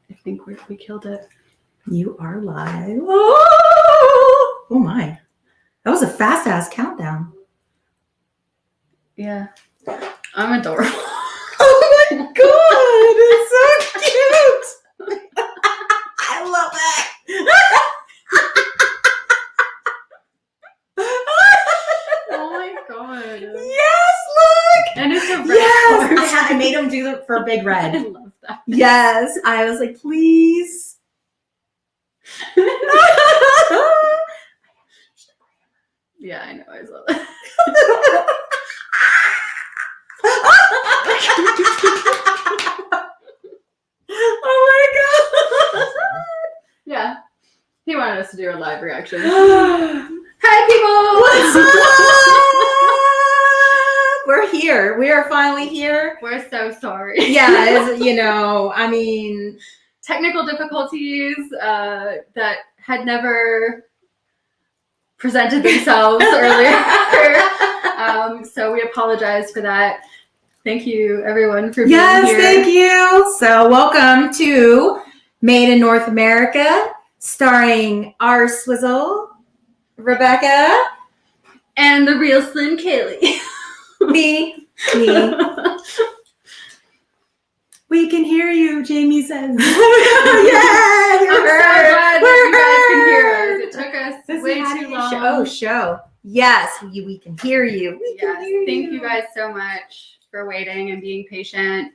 I think we killed it. You are live. Oh my. That was a fast ass countdown. Yeah. I'm adorable. Oh my god, it's so cute. I love that. Oh my god. Yes, look. And it's a red Yes, heart. I made him do it for Big I Red. love that. Yes, I was like, please. Yeah, I know. I saw that. Oh my god. Yeah. He wanted us to do a live reaction. Hi, people! What's up? We're here. We are finally here. We're so sorry. Yeah, you know, I mean, technical difficulties that had never presented themselves earlier. So we apologize for that. Thank you, everyone, for being here. Yes, thank you. So welcome to Made in North America, starring R-Swizzle, Rebecca, and TheRealSlimKalea. me. We can hear you, Jamie says. Yeah, I'm so glad that you guys can hear us. It took us way too long. Show. Yes, we can hear you. Thank you guys so much for waiting and being patient.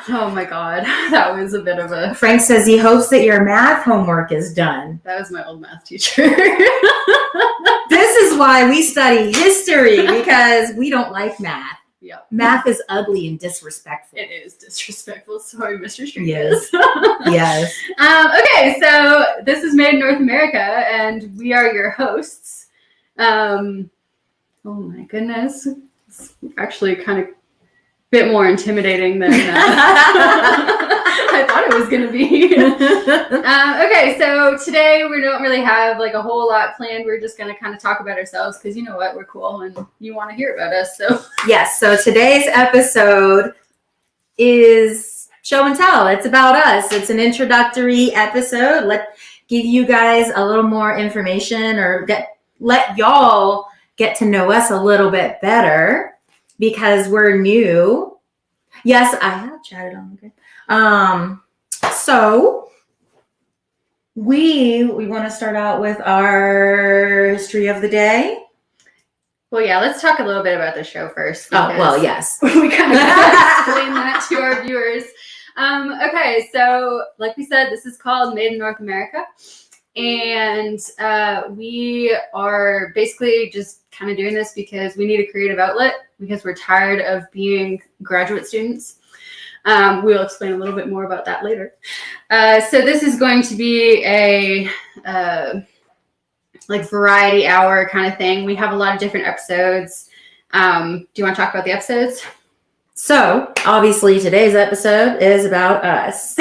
Oh my god, that was a bit of a... Frank says he hopes that your math homework is done. That was my old math teacher. This is why we study history, because we don't like math. Yep. Math is ugly and disrespectful. It is disrespectful. Sorry, Mr. String. Yes. Yes. Okay, so this is Made in North America, and we are your hosts. Oh my goodness. It's actually kind of a bit more intimidating than I thought it was going to be. Okay, so today we don't really have like a whole lot planned. We're just going to kind of talk about ourselves because you know what? We're cool and you want to hear about us. So yes, so today's episode is show and tell. It's about us. It's an introductory episode. Give you guys a little more information or let y'all get to know us a little bit better because we're new. Yes, I have chatted on. Okay. So we want to start out with our history of the day. well, yeah, let's talk a little bit about the show first. Oh, well, yes. We kind of explain that to our viewers. Okay, so like we said, this is called Made in North America. And we are basically just kind of doing this because we need a creative outlet because we're tired of being graduate students. We'll explain a little bit more about that later. So this is going to be a like variety hour kind of thing. We have a lot of different episodes. Do you want to talk about the episodes? So obviously today's episode is about us.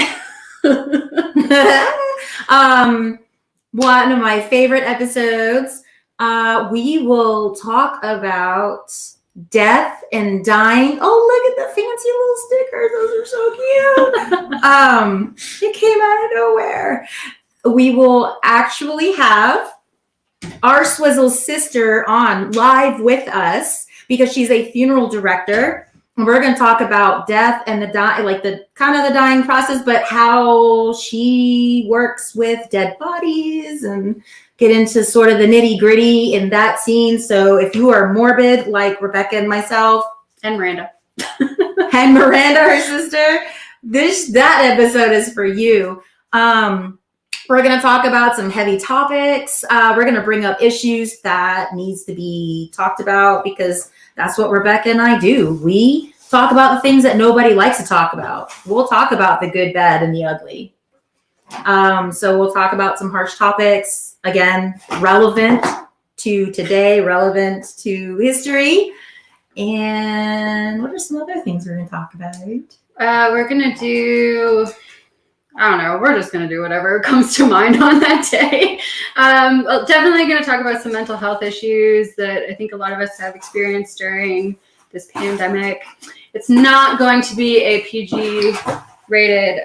One of my favorite episodes. We will talk about death and dying. Oh, look at the fancy little stickers. Those are so cute. It came out of nowhere. We will actually have R-Swizzle's sister on live with us because she's a funeral director. And we're going to talk about death and the dying process, but how she works with dead bodies and get into sort of the nitty gritty in that scene. So if you are morbid, like Rebecca and myself And Miranda. and Miranda, her sister, that episode is for you. We're going to talk about some heavy topics. We're going to bring up issues that needs to be talked about because that's what Rebecca and I do. We talk about the things that nobody likes to talk about. We'll talk about the good, bad, and the ugly. So we'll talk about some harsh topics, again, relevant to today, relevant to history. And what are some other things we're going to talk about? We're going to do... I don't know. We're just going to do whatever comes to mind on that day. Well, definitely going to talk about some mental health issues that I think a lot of us have experienced during this pandemic. It's not going to be a PG rated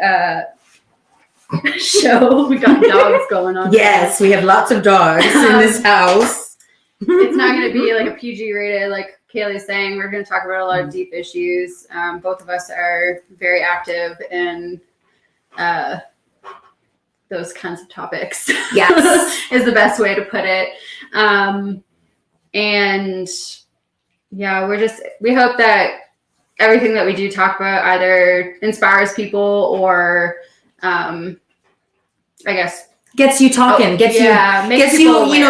show. We got dogs going on. Yes, we have lots of dogs in this house. It's not going to be like a PG rated, like Kaylee's saying. We're going to talk about a lot of deep issues. Both of us are very active in those kinds of topics. Yes. Is the best way to put it. And yeah, we hope that everything that we do talk about either inspires people or, I guess, gets you talking, gets you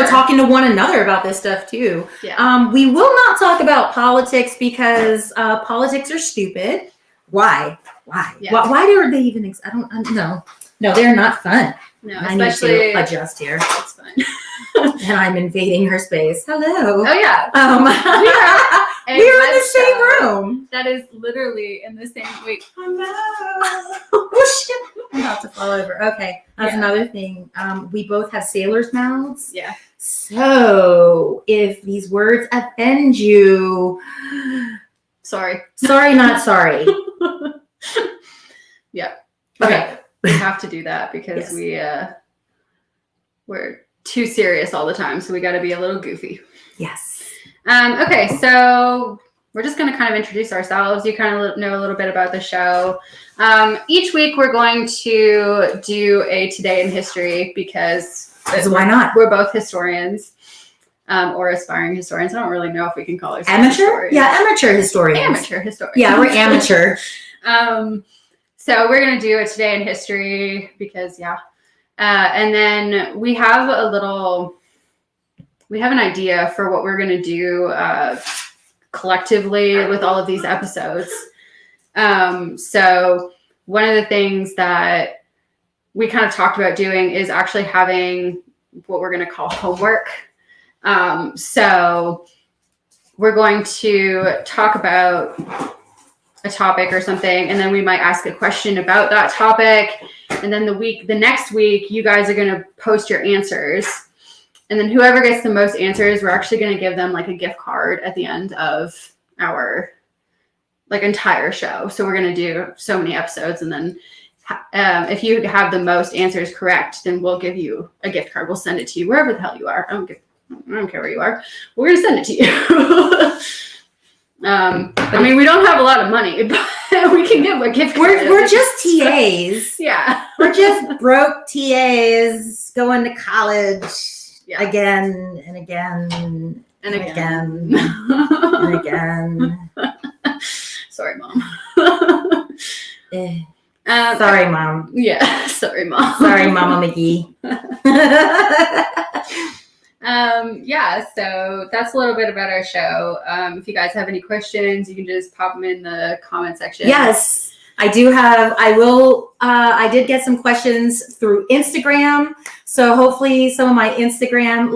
talking to one another about this stuff too. Yeah. We will not talk about politics because politics are stupid. Why? Yeah. Why are they even? I don't know. No, they're not fun. No, I need especially to adjust here. it's fun. And I'm invading her space. Hello. Oh yeah. We're in the same room. That is literally in the same week. Hello. Oh shit. I'm about to fall over. Okay. That's another thing. We both have sailors' mouths. Yeah. So if these words offend you, Sorry, not sorry. Yeah. Okay. We have to do that because we're too serious all the time, so we got to be a little goofy. Yes. Okay, so we're just going to kind of introduce ourselves. You kind of know a little bit about the show. Each week we're going to do a Today in History because why not? We're both historians or aspiring historians. I don't really know if we can call ourselves amateur. historians. Yeah, amateur historians. Amateur historians. Yeah, we're amateur. So we're going to do a Today in History because, and then we have an idea for what we're going to do collectively with all of these episodes. So one of the things that we kind of talked about doing is actually having what we're going to call homework. So we're going to talk about a topic or something, and then we might ask a question about that topic, and then the next week you guys are going to post your answers, and then whoever gets the most answers, we're actually going to give them like a gift card at the end of our like entire show. So we're going to do so many episodes, and then if you have the most answers correct, then we'll give you a gift card. We'll send it to you wherever the hell you are. I don't care where you are. We're going to send it to you. I mean, we don't have a lot of money, but we can give a gift card. We're just TAs. Yeah. We're just broke TAs going to college again and again and again and again. Sorry, Mom. Sorry, Mom. Yeah. Sorry, Mom. Sorry, Mama McGee. So that's a little bit about our show. If you guys have any questions, you can just pop them in the comment section. Yes, I do have. I did get some questions through Instagram. So hopefully some of my Instagram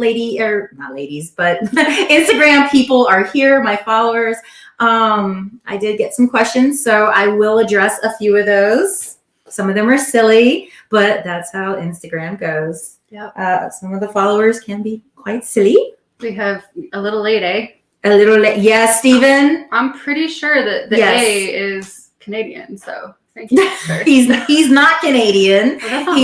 Instagram people are here, my followers. I did get some questions, so I will address a few of those. Some of them are silly, but that's how Instagram goes. Yeah. Some of the followers can be quite silly. We have a little late, eh? A little late. Yes, Stephen. I'm pretty sure that the A is Canadian, so thank you, sir. He's not Canadian. Well,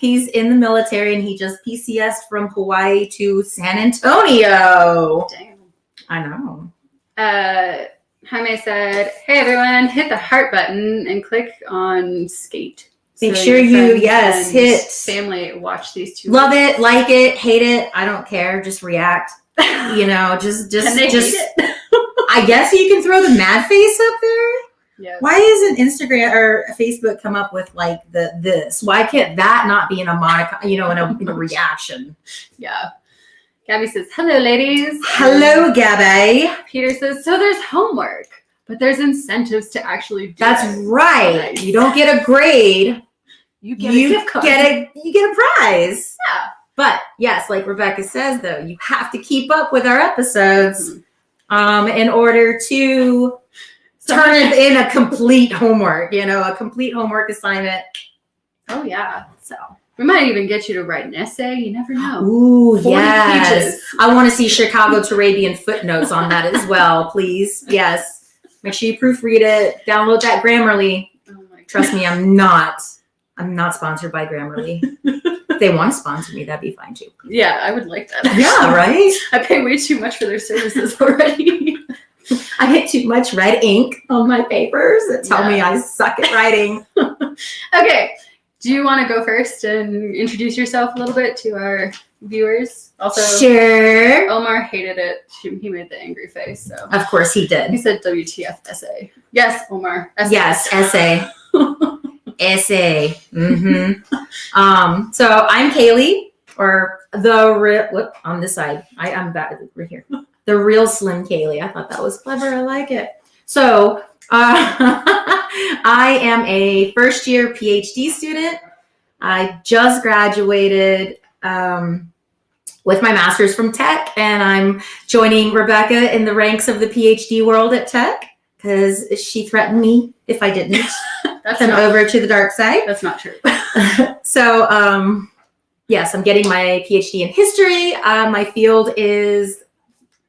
He's in the military, and he just PCS'd from Hawaii to San Antonio. Damn. I know. Jaime said, "Hey everyone, hit the heart button and click on skate. Make sure you hit family watch these two. Love it, like it, hate it. I don't care. Just react. Just Can they hate it? I guess you can throw the mad face up there. Yeah. Why isn't Instagram or Facebook come up with like this? Why can't that not be in a Monica? In a reaction? Yeah. Gabby says, "Hello, ladies." Hello, Gabby. Peter says, "So there's homework, but there's incentives to actually do That's it." right. Nice. You don't get a grade. You get a gift card. You get a prize. Yeah. But yes, like Rebecca says, though, you have to keep up with our episodes in order to turn it in a complete homework, a complete homework assignment. Oh, yeah. So we might even get you to write an essay. You never know. Ooh, 40 yes. pages. I want to see Chicago to Arabian footnotes on that as well, please. Yes. Make sure you proofread it. Download that Grammarly. Oh, Trust me, I'm not sponsored by Grammarly. If they want to sponsor me, that'd be fine too. Yeah, I would like that. Actually. Yeah, right? I pay way too much for their services already. I get too much red ink on my papers that tell me I suck at writing. Okay. Do you want to go first and introduce yourself a little bit to our viewers? Also, sure. Omar hated it. He made the angry face. So of course he did. He said WTF essay. Yes, Omar. Essay. Yes, essay. Essay. Mm-hmm. So I'm Kaylee, or on this side. I'm back right here. The Real Slim Kalea. I thought that was clever. I like it. So I am a first year PhD student. I just graduated with my master's from Tech, and I'm joining Rebecca in the ranks of the PhD world at Tech because she threatened me if I didn't come over to the dark side. That's not true. So yes, I'm getting my PhD in history. My field is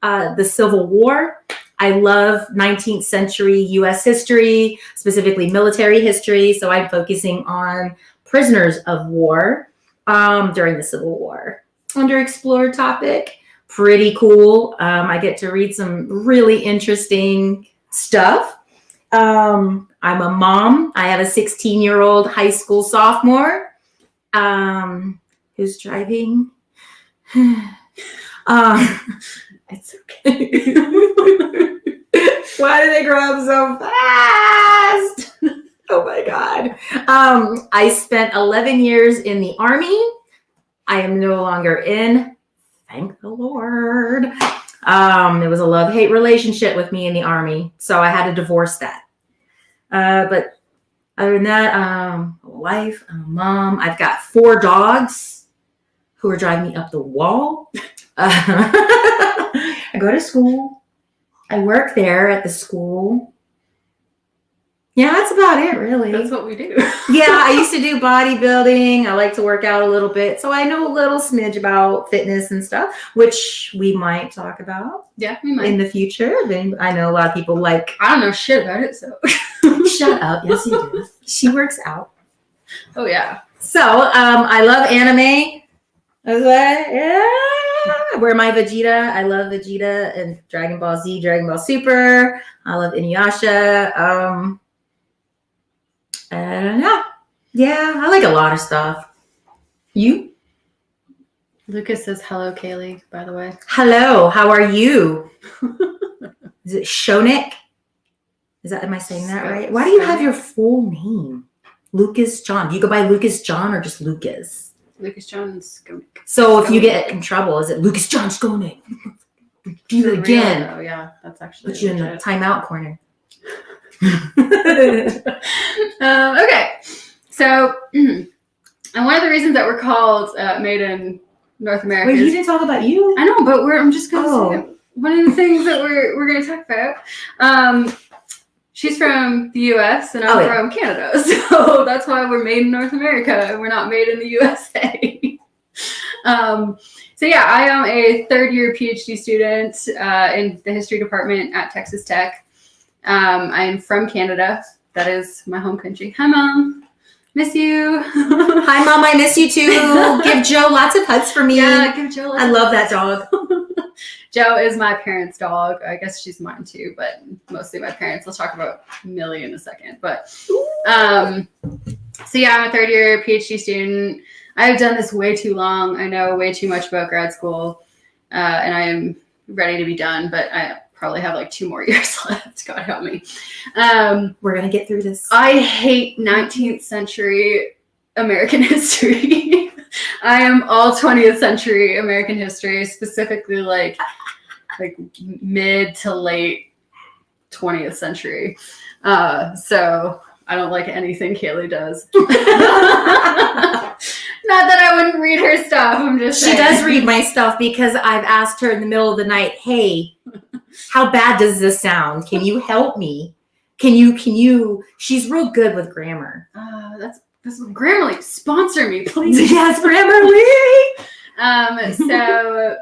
the Civil War. I love 19th century U.S. history, specifically military history. So I'm focusing on prisoners of war during the Civil War. Underexplored topic. Pretty cool. I get to read some really interesting stuff. I'm a mom. I have a 16-year-old high school sophomore who's driving. It's okay. Why do they grow up so fast? Oh my God. I spent 11 years in the Army. I am no longer in. Thank the Lord. It was a love-hate relationship with me in the Army, so I had to divorce that. But other than that, I'm a wife, I'm a mom. I've got 4 dogs who are driving me up the wall. I go to school. I work there at the school. Yeah, that's about it, really. That's what we do. Yeah, I used to do bodybuilding. I like to work out a little bit. So I know a little smidge about fitness and stuff, which we might talk about. Yeah, we might. In the future. I know a lot of people like... I don't know shit about it, so... Shut up. Yes, you do. She works out. Oh, yeah. So, I love anime. I was like, yeah. I wear my Vegeta. I love Vegeta and Dragon Ball Z, Dragon Ball Super. I love Inuyasha. Yeah, I like a lot of stuff. You? Lucas says hello, Kaylee, by the way. Hello, how are you? Is it Shonik? Am I saying that right? Why do you have your full name? Lucas John. Do you go by Lucas John or just Lucas? Lucas John Skonik. So if you get in trouble, is it Lucas John Skonik? Do it again. Oh yeah, that's actually put you in the timeout corner. Okay, so and one of the reasons that we're called Made in North America. Wait, you didn't talk about you? I know, but I'm just gonna say one of the things that we're gonna talk about. She's from the U.S. and I'm from Canada, so that's why we're made in North America and we're not made in the USA. So yeah, I am a 3rd-year PhD student in the history department at Texas Tech. I'm from Canada. That is my home country. Hi, Mom. Miss you. Hi, Mom. I miss you too. Give Joe lots of hugs for me. Yeah, give Joe lots I love that dog. Joe is my parents' dog. I guess she's mine too, but mostly my parents. We'll talk about Millie in a second. But so yeah, I'm a 3rd-year PhD student. I've done this way too long. I know way too much about grad school, and I am ready to be done, but I probably have like 2 more years left. God help me. We're going to get through this. I hate 19th century American history. I am all 20th century American history, specifically like mid to late 20th century. So I don't like anything Kaylee does. Not that I wouldn't read her stuff. I'm just saying. She does read my stuff because I've asked her in the middle of the night, hey, how bad does this sound? Can you help me? Can you, she's real good with grammar. That's Grammarly. Sponsor me, please. Yes, Grammarly. So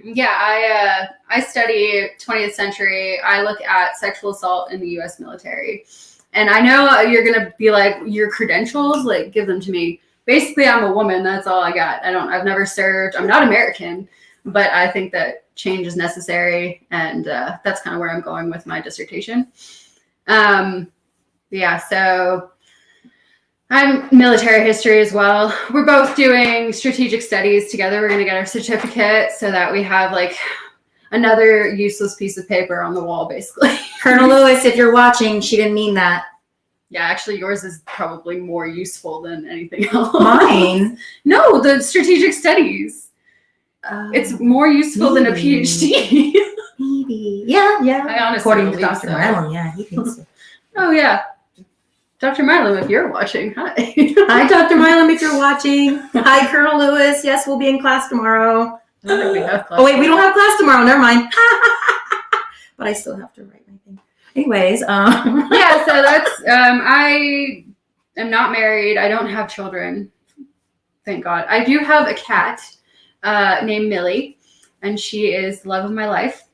yeah, I study 20th century. I look at sexual assault in the U.S. military. And I know you're going to be like, your credentials, like, give them to me. Basically, I'm a woman. That's all I got. I've never served. I'm not American, but I think that change is necessary. And that's kind of where I'm going with my dissertation. Yeah, so I'm military history as well. We're both doing strategic studies together. We're going to get our certificate so that we have like another useless piece of paper on the wall, basically. Colonel Lewis, if you're watching, she didn't mean that. Yeah, actually, yours is probably more useful than anything else. Mine? No, the strategic studies. It's more useful than a PhD. Maybe. Yeah. I honestly According to believe Dr. so. Milam, yeah, he thinks so. Oh, yeah. Dr. Milam, if you're watching, hi. Hi, Dr. Milam, if you're watching. Hi, Colonel Lewis. Yes, we'll be in class tomorrow. I don't think we have class. Oh, wait, we don't have class tomorrow. Never mind. But I still have to write my thing. Anyways. Yeah, so that's, I am not married. I don't have children. Thank God. I do have a cat named Millie, and she is the love of my life.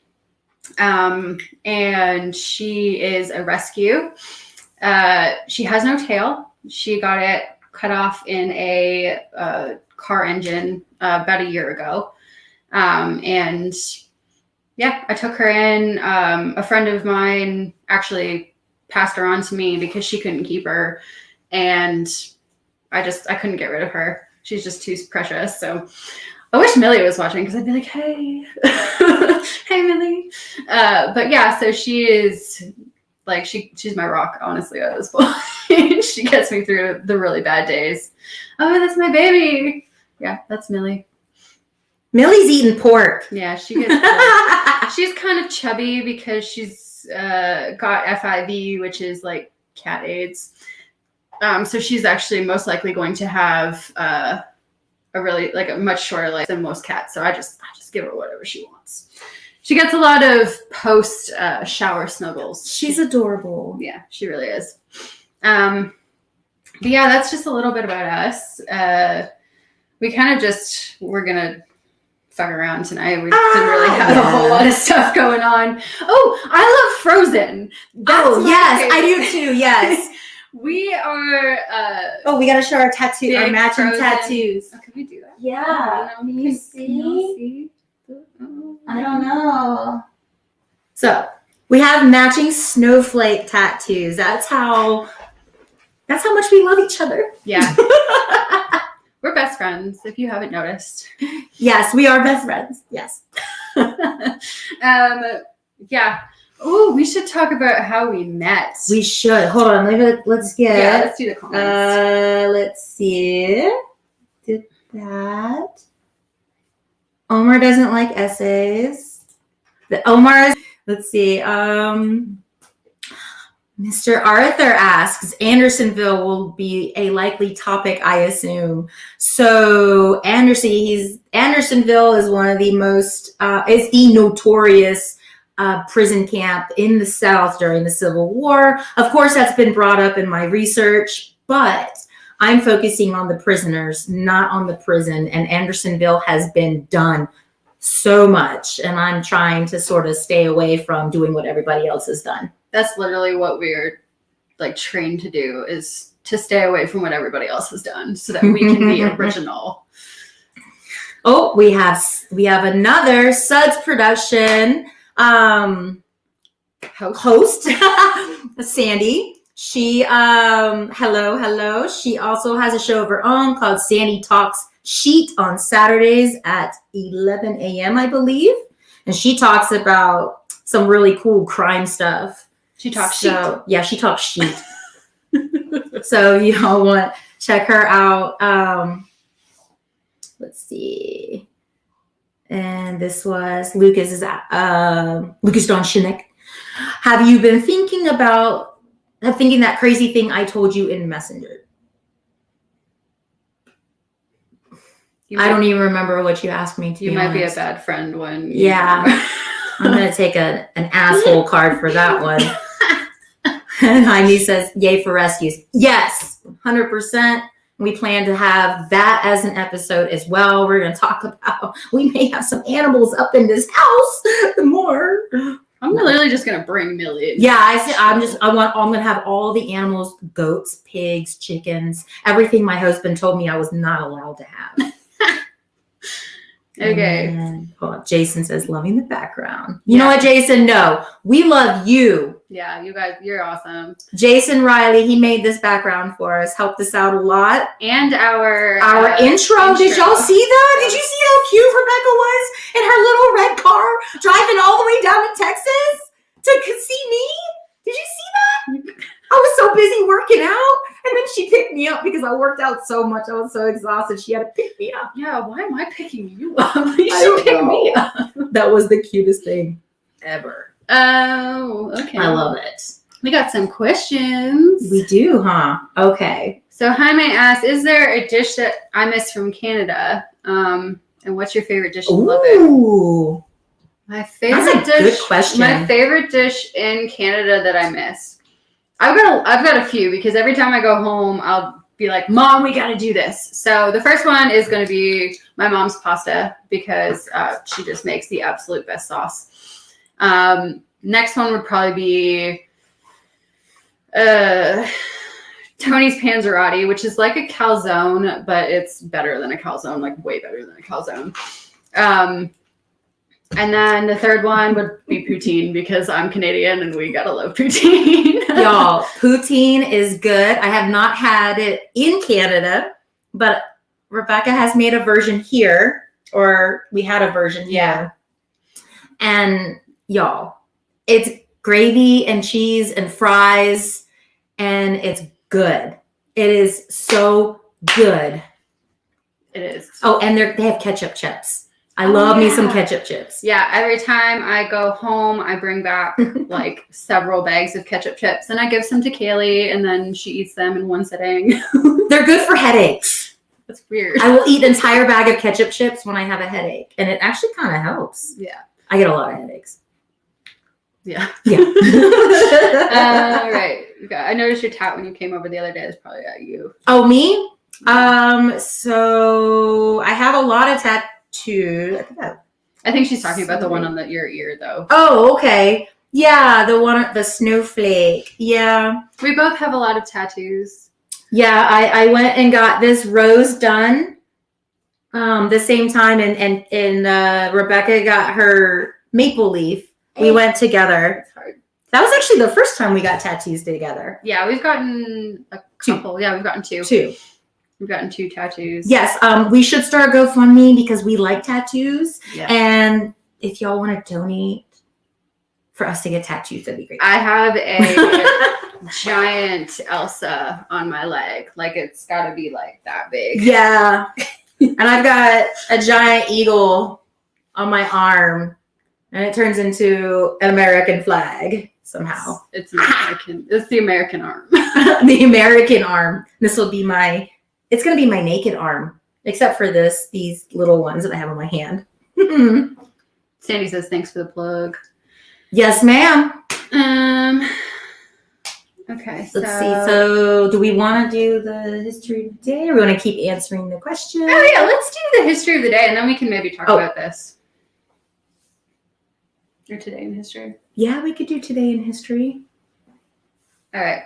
And she is a rescue. She has no tail. She got it cut off in a car engine about a year ago. And yeah, I took her in. A friend of mine actually passed her on to me because she couldn't keep her. And I couldn't get rid of her. She's just too precious. So I wish Millie was watching because I'd be like, hey, hey, Millie. But yeah, so she is like, she's my rock, honestly, at this point. She gets me through the really bad days. Oh, that's my baby. Yeah, that's Millie. Millie's eating pork. Yeah, she gets pork. She's kind of chubby because she's got FIV, which is like cat AIDS. So she's actually most likely going to have a really like a much shorter life than most cats. So I just give her whatever she wants. She gets a lot of post shower snuggles. She's adorable. Yeah, she really is. But yeah, that's just a little bit about us. We kind of we're gonna fuck around tonight. We didn't really have a whole lot of stuff going on. Oh, I love Frozen. That's yes, I do too. Yes. We are. We gotta show our tattoo, our matching Frozen. Tattoos. Oh, can we do that? Yeah. Can you see? see? I don't know. So we have matching snowflake tattoos. That's how much we love each other. Yeah. We're best friends, if you haven't noticed. Yes, we are best friends. Yes. Yeah. Oh, we should talk about how we met. We should. Hold on. Let's get. Yeah, let's do the comments. Let's see. Did that. Omar doesn't like essays. Let's see. Mr. Arthur asks, Andersonville will be a likely topic, I assume. So Andersonville is one of the most, is the notorious prison camp in the South during the Civil War. Of course, that's been brought up in my research, but I'm focusing on the prisoners, not on the prison. And Andersonville has been done so much, and I'm trying to sort of stay away from doing what everybody else has done. That's literally what we're like trained to do, is to stay away from what everybody else has done so that we can be original. Oh, we have another Suds production host Sandy. She hello. She also has a show of her own called Sandy Talks Sheet on Saturdays at 11 a.m. I believe, and she talks about some really cool crime stuff. She talks sheet. Yeah, she talks sheet. So y'all want to check her out. Let's see. And this was Lucas Don Shinnick. Have you been thinking that crazy thing I told you in Messenger? I don't even remember what you asked me to. You might be a bad friend when. Yeah. I'm going to take an asshole card for that one. And Jaime says, yay for rescues. Yes, 100%. We plan to have that as an episode as well. We're going to talk about, we may have some animals up in this house more. I'm literally just gonna bring Millie. Yeah, I'm gonna have all the animals, goats, pigs, chickens, everything my husband told me I was not allowed to have. Okay. Hold on. Jason says, loving the background. You know what, Jason? No, we love you. Yeah, you guys, you're awesome. Jason Riley, he made this background for us, helped us out a lot. And our intro. Did y'all see that? Did you see how cute Rebecca was in her little red car driving all the way down to Texas to see me? Did you see that? I was so busy working out, and then she picked me up because I worked out so much. I was so exhausted. She had to pick me up. Yeah, why am I picking you up? You should pick me up. That was the cutest thing ever. Oh, okay. I love it. We got some questions. We do, huh? Okay. So Jaime asks, is there a dish that I miss from Canada? And what's your favorite dish? Love it. Ooh. My favorite That's a dish. good question. My favorite dish in Canada that I miss. I've got a few because every time I go home, I'll be like, Mom, we got to do this. So the first one is going to be my mom's pasta because she just makes the absolute best sauce. Next one would probably be Tony's Panzerotti, which is like a calzone, but it's better than a calzone, like way better than a calzone. And then the third one would be poutine because I'm Canadian and we gotta love poutine. Y'all, poutine is good. I have not had it in Canada, but Rebecca has made a version here, or we had a version here. And y'all, it's gravy and cheese and fries, and it's good. It is so good. It is. Oh, and they have ketchup chips. I love me some ketchup chips. Yeah, every time I go home, I bring back like several bags of ketchup chips, and I give some to Kaylee, and then she eats them in one sitting. They're good for headaches. That's weird. I will eat an entire bag of ketchup chips when I have a headache, and it actually kind of helps. Yeah. I get a lot of headaches. Yeah. Yeah. All right. I noticed your tat when you came over the other day. That's probably you. Oh, me? So I have a lot of tattoos. I think she's talking about the one on your ear, though. Oh, okay. Yeah, the snowflake. Yeah. We both have a lot of tattoos. Yeah, I went and got this rose done the same time, and Rebecca got her maple leaf. We went together. It's hard. That was actually the first time we got tattoos together. Yeah, we've gotten a couple. Two. Yeah, we've gotten two. We've gotten 2 tattoos. Yes, we should start a GoFundMe because we like tattoos. Yeah. And if y'all want to donate for us to get tattoos, that'd be great. I have a giant Elsa on my leg. Like, it's got to be like that big. Yeah. And I've got a giant eagle on my arm, and it turns into an American flag somehow. It's American. It's the American arm. The American arm. This will be it's going to be my naked arm, except for these little ones that I have on my hand. Sandy says, thanks for the plug. Yes, ma'am. Okay. Let's see. So do we want to do the history of the day, or we want to keep answering the question? Oh, yeah. Let's do the history of the day, and then we can maybe talk about this. Or today in history. Yeah, we could do today in history. All right.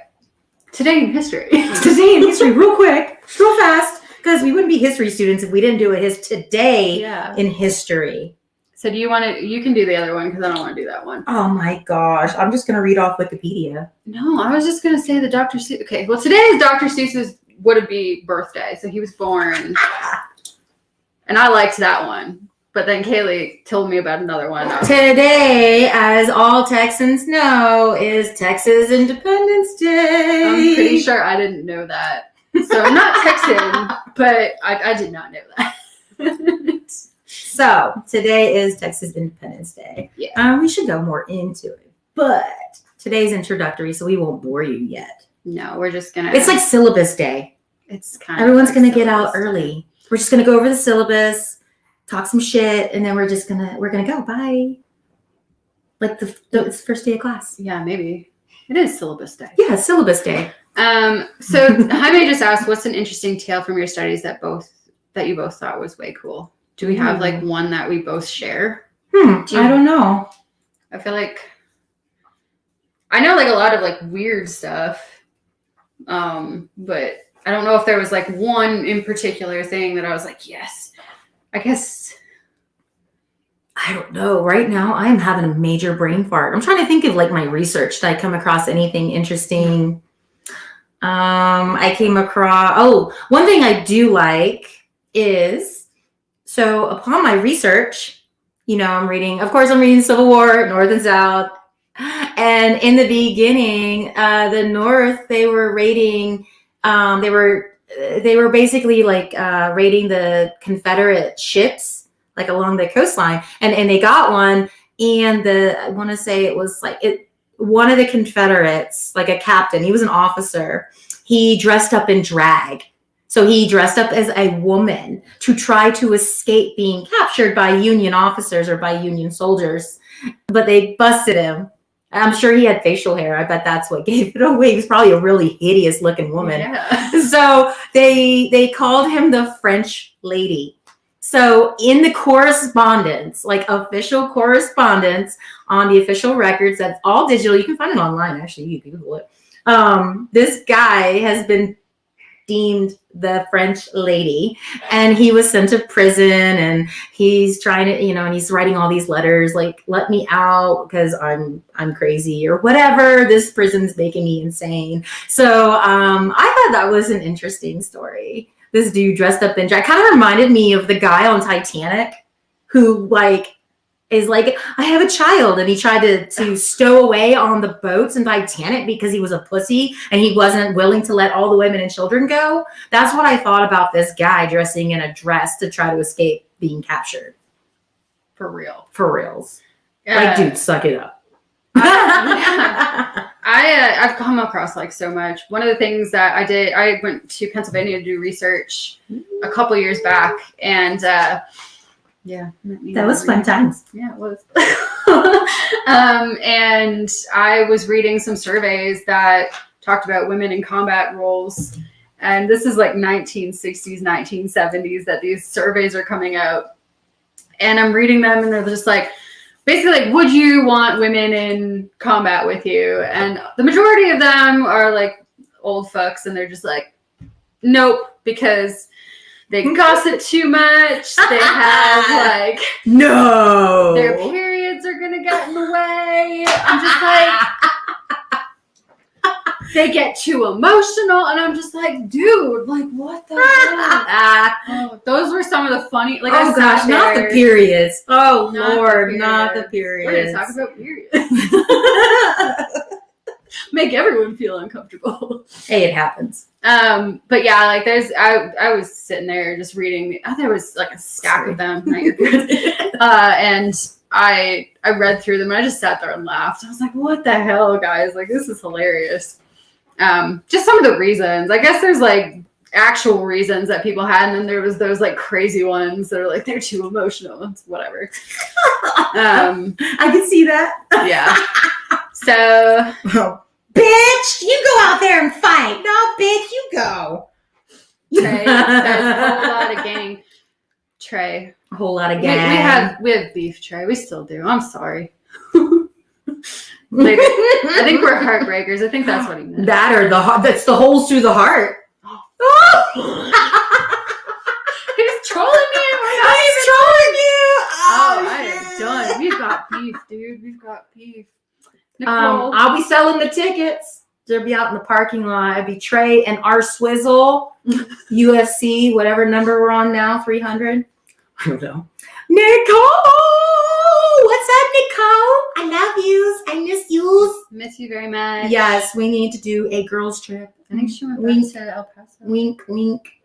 Today in history. Today in history, real quick, real fast, because we wouldn't be history students if we didn't do it. Today in history. So do you want to? You can do the other one because I don't want to do that one. Oh my gosh, I'm just gonna read off Wikipedia. No, I was just gonna say the Dr. Seuss. Okay, well today is Dr. Seuss's would-be birthday, so he was born, and I liked that one. But then Kaylee told me about another one. Today, as all Texans know, is Texas Independence Day. I'm pretty sure I didn't know that. So I'm not Texan, but I did not know that. So today is Texas Independence Day. Yeah. We should go more into it. But today's introductory, so we won't bore you yet. No, we're just going to... It's like syllabus day. It's kind of... Everyone's going to get out early. We're just going to go over the syllabus, talk some shit, and then we're gonna go. Bye. Like it's the first day of class. Yeah, maybe. It is syllabus day. Yeah, syllabus day. So Jaime just asked, what's an interesting tale from your studies that you both thought was way cool? Do we have like one that we both share? I don't know. I feel like I know like a lot of like weird stuff. But I don't know if there was like one in particular thing that I was like, yes, I guess. I don't know. Right now, I'm having a major brain fart. I'm trying to think of like my research. Did I come across anything interesting? I came across, one thing I do like is, so upon my research, I'm reading Civil War, North and South. And in the beginning, the North, they were raiding, they were basically like raiding the Confederate ships, like along the coastline. And they got one. And I want to say it was like one of the Confederates, like a captain, he was an officer. He dressed up in drag. So he dressed up as a woman to try to escape being captured by Union officers or by Union soldiers. But they busted him. I'm sure he had facial hair. I bet that's what gave it away. He was probably a really hideous looking woman. Yeah. So they called him the French lady. So in the correspondence, like official correspondence on the official records, that's all digital. You can find it online, actually. You can Google it. This guy has been deemed the French lady, and he was sent to prison, and he's trying to, and he's writing all these letters like, let me out because I'm crazy or whatever. This prison's making me insane. So I thought that was an interesting story. This dude dressed up in drag kind of reminded me of the guy on Titanic who like is like, I have a child, and he tried to stow away on the boats in Titanic because he was a pussy and he wasn't willing to let all the women and children go. That's what I thought about this guy dressing in a dress to try to escape being captured. For real. For reals. Like, dude, suck it up. I've come across like so much. One of the things that I did, I went to Pennsylvania to do research a couple years back, and yeah, that was fun times. Yeah, it was. And I was reading some surveys that talked about women in combat roles, and this is like 1960s, 1970s that these surveys are coming out, and I'm reading them, and they're just like, basically like, would you want women in combat with you? And the majority of them are like old fucks, and they're just like, nope, because they gossip too much. They have like, no, their periods are gonna get in the way. I'm just like, they get too emotional, and I'm just like, dude, like, what the hell? Oh, those were some of the funny. Like, oh gosh, not the periods. Oh Lord, not the periods. periods. We're gonna talk about periods. Make everyone feel uncomfortable. Hey, it happens. But yeah, like I was sitting there just reading. There was like a stack of them. And I read through them, and I just sat there and laughed. I was like, what the hell, guys? Like, this is hilarious. Just some of the reasons. I guess there's like actual reasons that people had, and then there was those like crazy ones that are like, they're too emotional. It's whatever. I can see that. Yeah. So, bitch, you go out there and fight. No, bitch, you go. Trey says a whole lot of gang. Trey, a whole lot of gang. We have beef, Trey. We still do. I'm sorry. Like, I think we're heartbreakers. I think that's what he meant. That or that's the holes through the heart. He's trolling me. He's trolling you. Oh, I am done. We've got beef, dude. We've got beef. Nicole. I'll be selling the tickets. They'll be out in the parking lot. I'd be Trey and R-Swizzle, UFC, whatever number we're on now, 300. I don't know. Nicole! What's up, Nicole? I love yous. I miss yous. Miss you very much. Yes, we need to do a girls trip. I think she went back to El Paso. Wink, wink.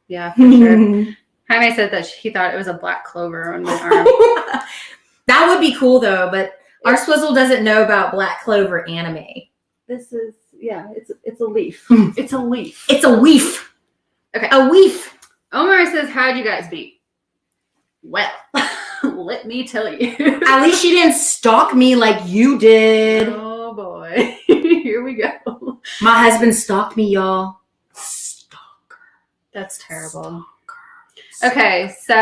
Yeah, for sure. Jaime said that he thought it was a black clover on my arm. That would be cool, though, but R-Swizzle doesn't know about Black Clover anime. This is, it's a leaf. It's a leaf. It's a weef. Okay. A weef. Omar says, how'd you guys beat? Well, let me tell you. At least she didn't stalk me like you did. Oh, boy. Here we go. My husband stalked me, y'all. Stalker. That's terrible. Stalker. Okay, so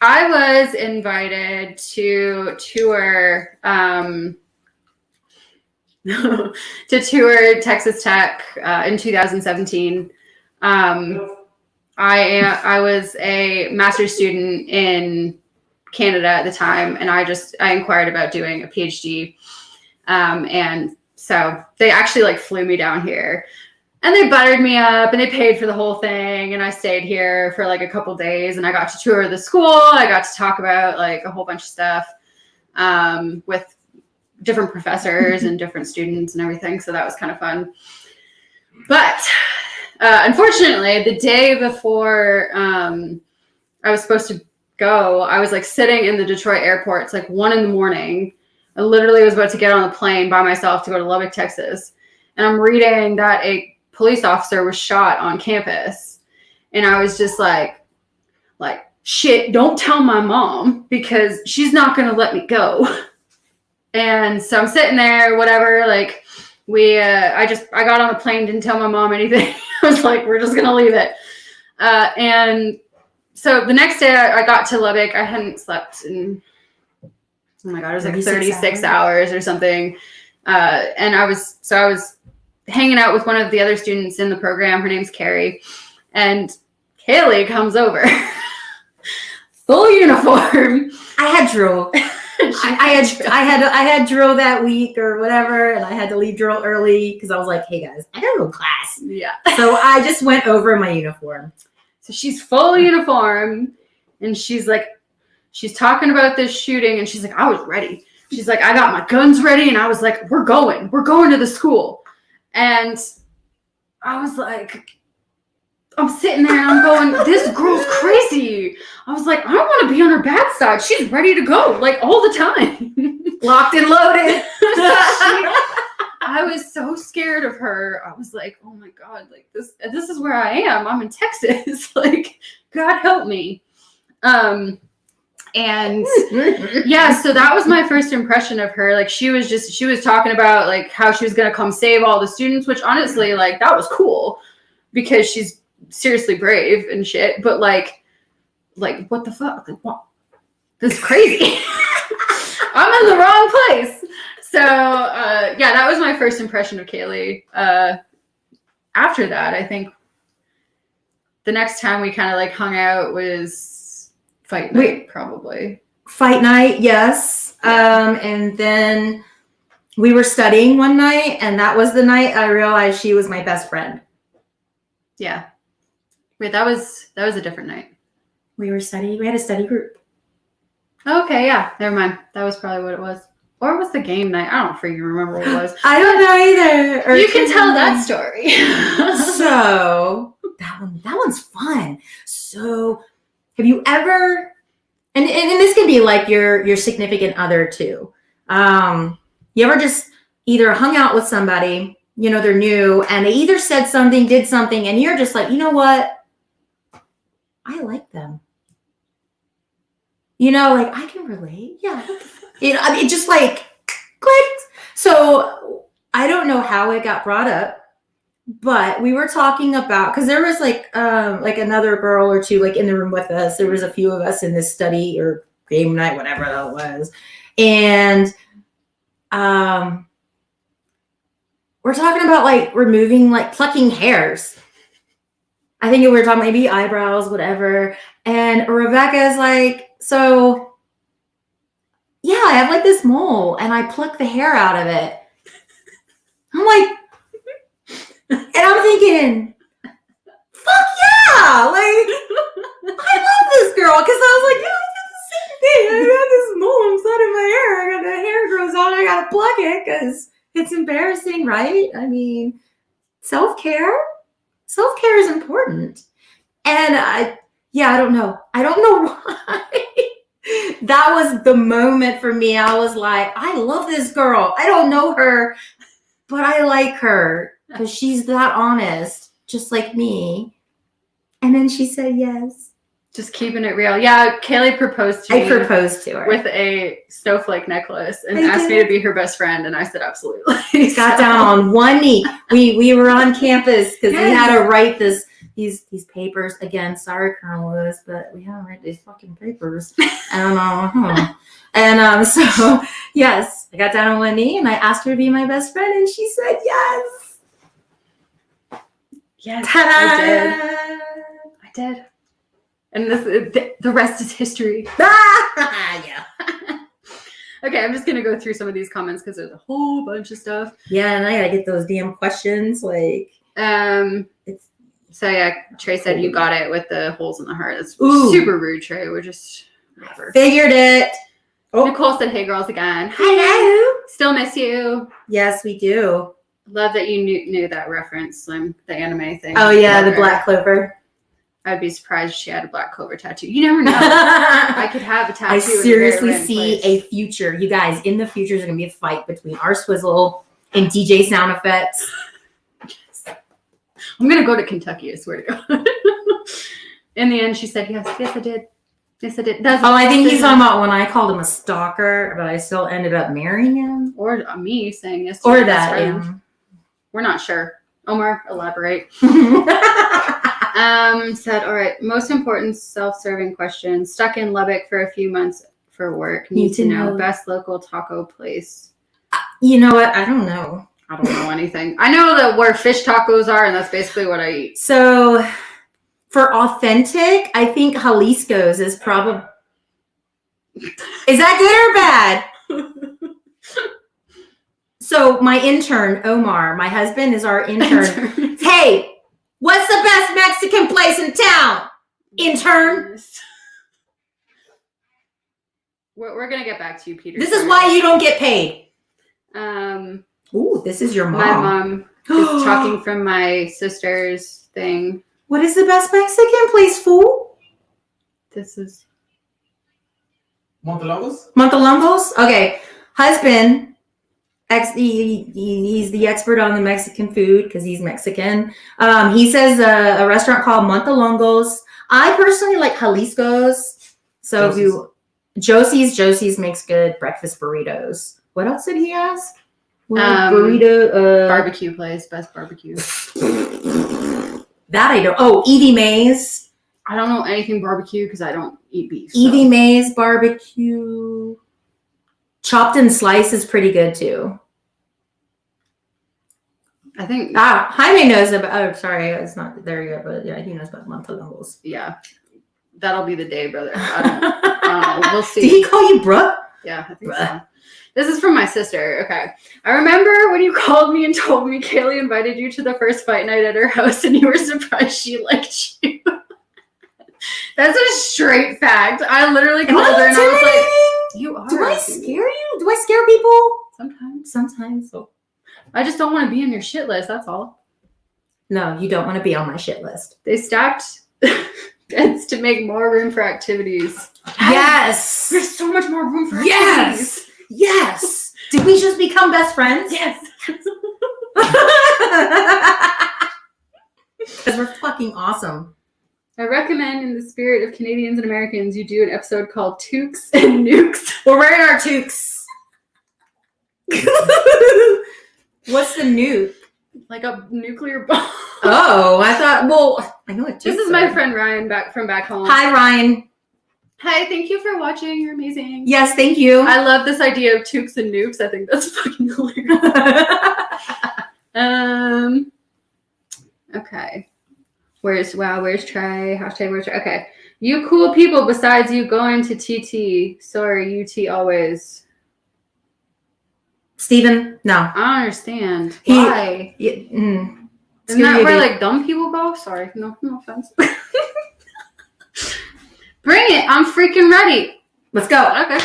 I was invited to tour to tour Texas Tech in 2017. I was a master's student in Canada at the time, and I inquired about doing a PhD. And so they actually like flew me down here, and they buttered me up, and they paid for the whole thing. And I stayed here for like a couple days, and I got to tour the school. I got to talk about like a whole bunch of stuff with different professors and different students and everything. So that was kind of fun. But unfortunately, the day before I was supposed to go, I was like sitting in the Detroit airport. It's like 1 a.m. I literally was about to get on a plane by myself to go to Lubbock, Texas. And I'm reading that a police officer was shot on campus. And I was just like, shit, don't tell my mom because she's not going to let me go. And so I'm sitting there, whatever, like I got on a plane, didn't tell my mom anything. I was like, we're just going to leave it. And so the next day I got to Lubbock. I hadn't slept in, oh my God, it was like 36 hours or something. And I was hanging out with one of the other students in the program. Her name's Carrie. And Kaylee comes over. Full uniform. I had drill. I had drill that week or whatever, and I had to leave drill early because I was like, hey guys, I gotta go to class. Yeah. So I just went over in my uniform. So she's full uniform, and she's talking about this shooting, and she's like, I was ready. She's like, I got my guns ready, and I was like, we're going to the school. And I was like, I'm sitting there and I'm going, this girl's crazy. I was like, I don't want to be on her bad side. She's ready to go, like all the time. Locked and loaded. I was so scared of her. I was like, oh my God, like this is where I am. I'm in Texas. Like, God help me. And yeah, so that was my first impression of her. Like she was talking about like how she was going to come save all the students, which honestly, like that was cool because she's seriously brave and shit. But like what the fuck? Like, what? This is crazy. I'm in the wrong place. So yeah, that was my first impression of Kaylee. After that, I think the next time we kind of like hung out was fight night, probably. Fight night, yes. And then we were studying one night, and that was the night I realized she was my best friend. Yeah. Wait, that was a different night. We were studying. We had a study group. Okay, yeah. Never mind. That was probably what it was. Or it was the game night. I don't freaking remember what it was. I don't know either. You can tell that story. So that one's fun. So have you ever, and this can be like your significant other too. You ever just either hung out with somebody, you know, they're new, and they either said something, did something, and you're just like, you know what? I like them. You know, like I can relate. Yeah. You know, I mean, it just like clicked. So I don't know how it got brought up, but we were talking about, because there was like another girl or two like in the room with us. There was a few of us in this study or game night, whatever that was. And we're talking about like removing, like plucking hairs. I think we were talking maybe eyebrows, whatever. And Rebecca's like, so yeah, I have like this mole and I pluck the hair out of it. I'm like, and I'm thinking, fuck yeah. Like, I love this girl. Cause I was like, yeah, I did the same thing. I got this mole inside of my hair. I got the hair grows out. I got to pluck it because it's embarrassing, right? I mean, self-care is important. And I don't know. I don't know why. That was the moment for me. I was like, I love this girl. I don't know her, but I like her because she's that honest, just like me. And then she said yes. Just keeping it real. Yeah, Kaylee proposed to me. I proposed to her with a snowflake necklace and asked me to be her best friend, and I said absolutely. Got down on one knee. We were on campus because we had to write these papers again. Sorry, Colonel Lewis, but we haven't read these fucking papers. And And so, yes, I got down on one knee and I asked her to be my best friend, and she said yes. Yes, Ta-da! I did. And the rest is history. Yeah. Okay, I'm just going to go through some of these comments because there's a whole bunch of stuff. Yeah, and I got to get those damn questions. Like, So yeah, Trey said you got it with the holes in the heart. That's Ooh. super rude, Trey. We're just whatever. Figured it. Oh. Nicole said, "Hey girls again. Hello. Still miss you. Yes, we do. Love that you knew that reference, the anime thing. Oh yeah, the Black Clover. I'd be surprised if she had a Black Clover tattoo. You never know. I could have a tattoo. I seriously see a future. You guys, in the future, there's going to be a fight between R-Swizzle and DJ Sound Effects. I'm going to go to Kentucky, I swear to God. In the end, she said, yes, I did. Yes, I did. I think he's talking about when I called him a stalker, but I still ended up marrying him. Or me saying yes. Or that, yeah. We're not sure. Omar, elaborate. Said, all right, most important self-serving question. Stuck in Lubbock for a few months for work. Need to know best local taco place. You know what? I don't know. I don't know anything. I know that where fish tacos are, and that's basically what I eat. So for authentic, I think Jalisco's is probably... Is that good or bad? So my intern, Omar, my husband is our intern. Hey, what's the best Mexican place in town? Intern. We're going to get back to you, Peter. This is why you don't get paid. Ooh, this is your mom. My mom is talking from my sister's thing. What is the best Mexican place, fool? This is... Montelongos? Montelongos? Okay. Husband... he's the expert on the Mexican food because he's Mexican. He says a restaurant called Montelongos. I personally like Jalisco's. So Josie's makes good breakfast burritos. What else did he ask? Burrito barbecue place, best barbecue. That I don't. Oh, Evie Mae's. I don't know anything barbecue because I don't eat beef. Evie Mae's barbecue. Chopped and sliced is pretty good too. I think Jaime knows about. Oh, sorry, it's not there yet, but yeah, he knows about Montelongos. Yeah, that'll be the day, brother. I don't know. We'll see. Did he call you bruh? Yeah, I think so. This is from my sister. Okay, I remember when you called me and told me Kaylee invited you to the first fight night at her house, and you were surprised she liked you. That's a straight fact. I literally called her and I was like, "You are." Do I scare you? Do I scare people? Sometimes. So I just don't want to be on your shit list. That's all. No, you don't want to be on my shit list. They stacked beds to make more room for activities. Yes. There's so much more room for activities. Yes. Did we just become best friends? Yes. Because we're fucking awesome. I recommend, in the spirit of Canadians and Americans, you do an episode called Toques and Nukes. We're wearing our toques. What's the nuke? Like a nuclear bomb. Oh, I thought, well, I know what This is my friend Ryan from back home. Hi, Ryan. Hi, thank you for watching. You're amazing. Yes, thank you. I love this idea of toques and nukes. I think that's fucking hilarious. Okay. Where's Trey? Hashtag where's Trey? Okay. You cool people besides you going to TT. Sorry, UT always. Steven, no. I don't understand. Why? Isn't that where like dumb people go? Sorry. No offense. Bring it. I'm freaking ready. Let's go. Okay.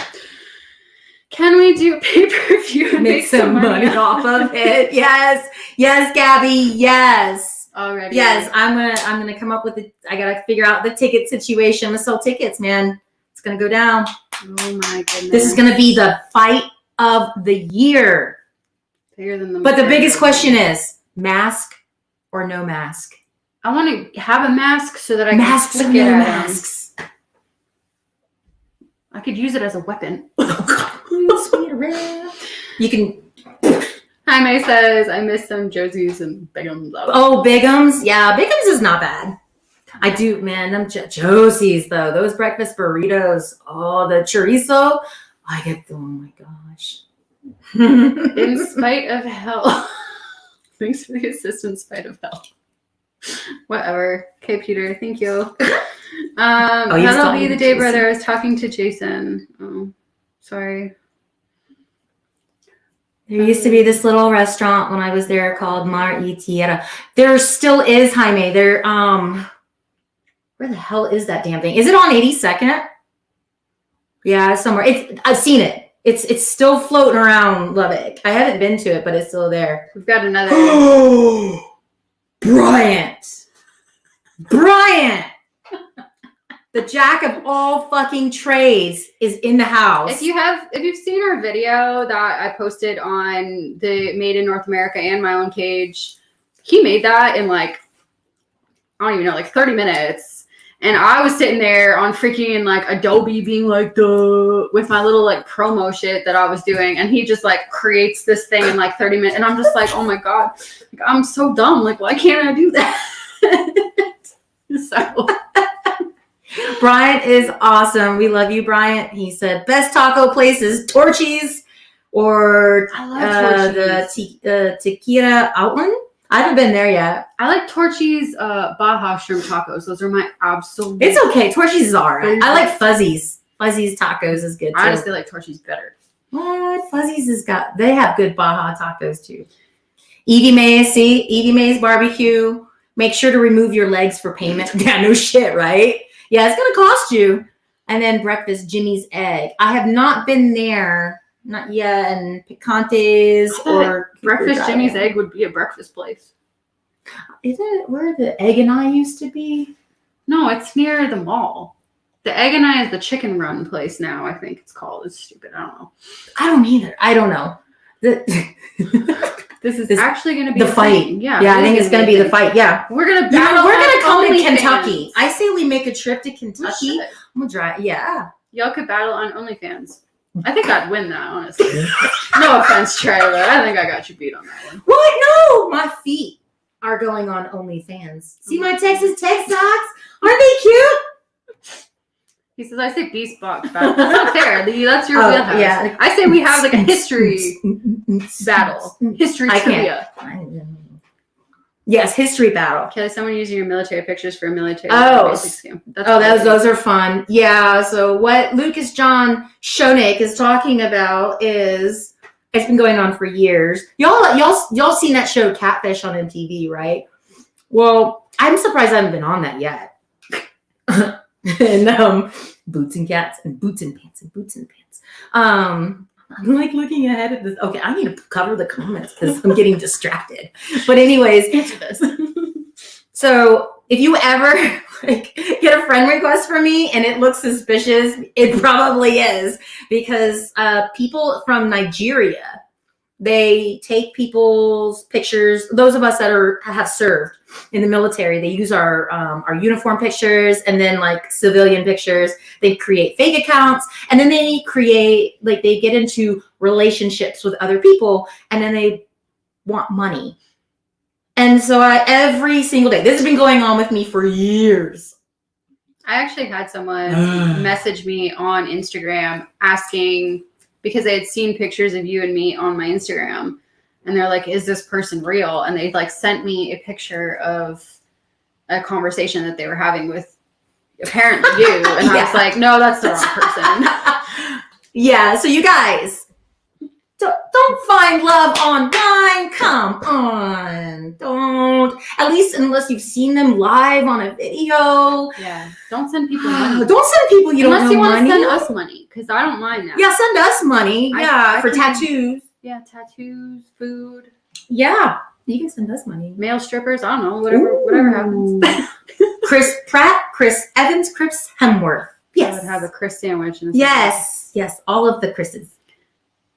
Can we do pay-per-view and make some money off of it? Yes. Yes, Gabby. Yes. Already. Yes, I'm gonna come up with I gotta figure out the ticket situation. I'm gonna sell tickets, man. It's gonna go down. Oh my goodness. This is gonna be the fight of the year. Bigger than the But the biggest question is mask or no mask? I want to have a mask so that I masks can or no masks. I could use it as a weapon. You can. Jaime says, I miss some Josie's and Bigums. Oh, Bigums? Yeah, Bigums is not bad. I do, man. Them Josie's, though. Those breakfast burritos. Oh, the chorizo. Oh my gosh. In spite of hell. Thanks for the assist in spite of hell. Whatever. Okay, Peter, thank you. That'll be the day, brother. I was talking to Jason. Oh, sorry. There used to be this little restaurant when I was there called Mar y Tierra. There still is, Jaime. There, where the hell is that damn thing? Is it on 82nd? Yeah, somewhere. I've seen it. It's still floating around Lubbock. I haven't been to it, but it's still there. We've got another. Bryant. The jack of all fucking trades is in the house. If you've seen our video that I posted on the Made in North America and my own cage, he made that in like, I don't even know, like 30 minutes. And I was sitting there on freaking like Adobe being like with my little like promo shit that I was doing. And he just like creates this thing in like 30 minutes. And I'm just like, oh my God, like, I'm so dumb. Like, why can't I do that? So Bryant is awesome. We love you, Bryant. He said best taco places, Torchy's or the Tequila Outland. I haven't been there yet. I like Torchy's Baja shrimp tacos. Those are my absolute. It's okay. Torchy's is all right. I like Fuzzy's. Fuzzy's tacos is good too. I honestly like Torchy's better. What? Fuzzy's they have good Baja tacos too. Edie Mae's barbecue. Make sure to remove your legs for payment. Yeah, no shit, right? Yeah, it's gonna cost you. And then breakfast, Jimmy's Egg. I have not been there. Not yet, and Picantes or breakfast Jimmy's Egg would be a breakfast place. Is it where the Egg and I used to be? No, it's near the mall. The Egg and I is the chicken run place now, I think it's called. It's stupid. I don't know. I don't either. I don't know. This is actually going to be the fight. Yeah, I think it's going to be the fight. Yeah. We're going to battle. We're going to come to Kentucky. I say we make a trip to Kentucky. I'm going to drive. Yeah. Y'all could battle on OnlyFans. I think I'd win that, honestly. No offense, Trailer. I think I got you beat on that one. What? No! My feet are going on OnlyFans. See my Texas Tech socks? Aren't they cute? He says, I say beast box battle. That's not fair. That's your wheelhouse. Yeah. I say we have like a history battle. History trivia. Yes, history battle. Kelly, someone using your military pictures for a military basics game. Those are fun. Yeah, so what Lucas John Schoenig is talking about is, it's been going on for years. Y'all seen that show Catfish on MTV, right? Well, I'm surprised I haven't been on that yet. And boots and cats and boots and pants and boots and pants. I'm like looking ahead at this. Okay, I need to cover the comments because I'm getting distracted. But anyways, answer this. So if you ever get a friend request from me and it looks suspicious, it probably is, because people from Nigeria, they take people's pictures. Those of us that have served in the military, they use our uniform pictures and then like civilian pictures. They create fake accounts and then they get into relationships with other people and then they want money. And so every single day, this has been going on with me for years. I actually had someone message me on Instagram asking, because they had seen pictures of you and me on my Instagram. And they're like, is this person real? And they like sent me a picture of a conversation that they were having with apparently you. And I was like, no, that's the wrong person. Yeah. So you guys, don't find love online. Come on. Don't. At least unless you've seen them live on a video. Yeah. Don't send people money. Don't send people you unless don't know money. Unless you want to send us money, because I don't mind that. Yeah, send us money. For tattoos. Yeah, tattoos, food. Yeah, you can send us money. Male strippers, I don't know, whatever happens. Chris Pratt, Chris Evans, Chris Hemsworth. Yes. I would have a Chris sandwich. Yes, all of the Chris's.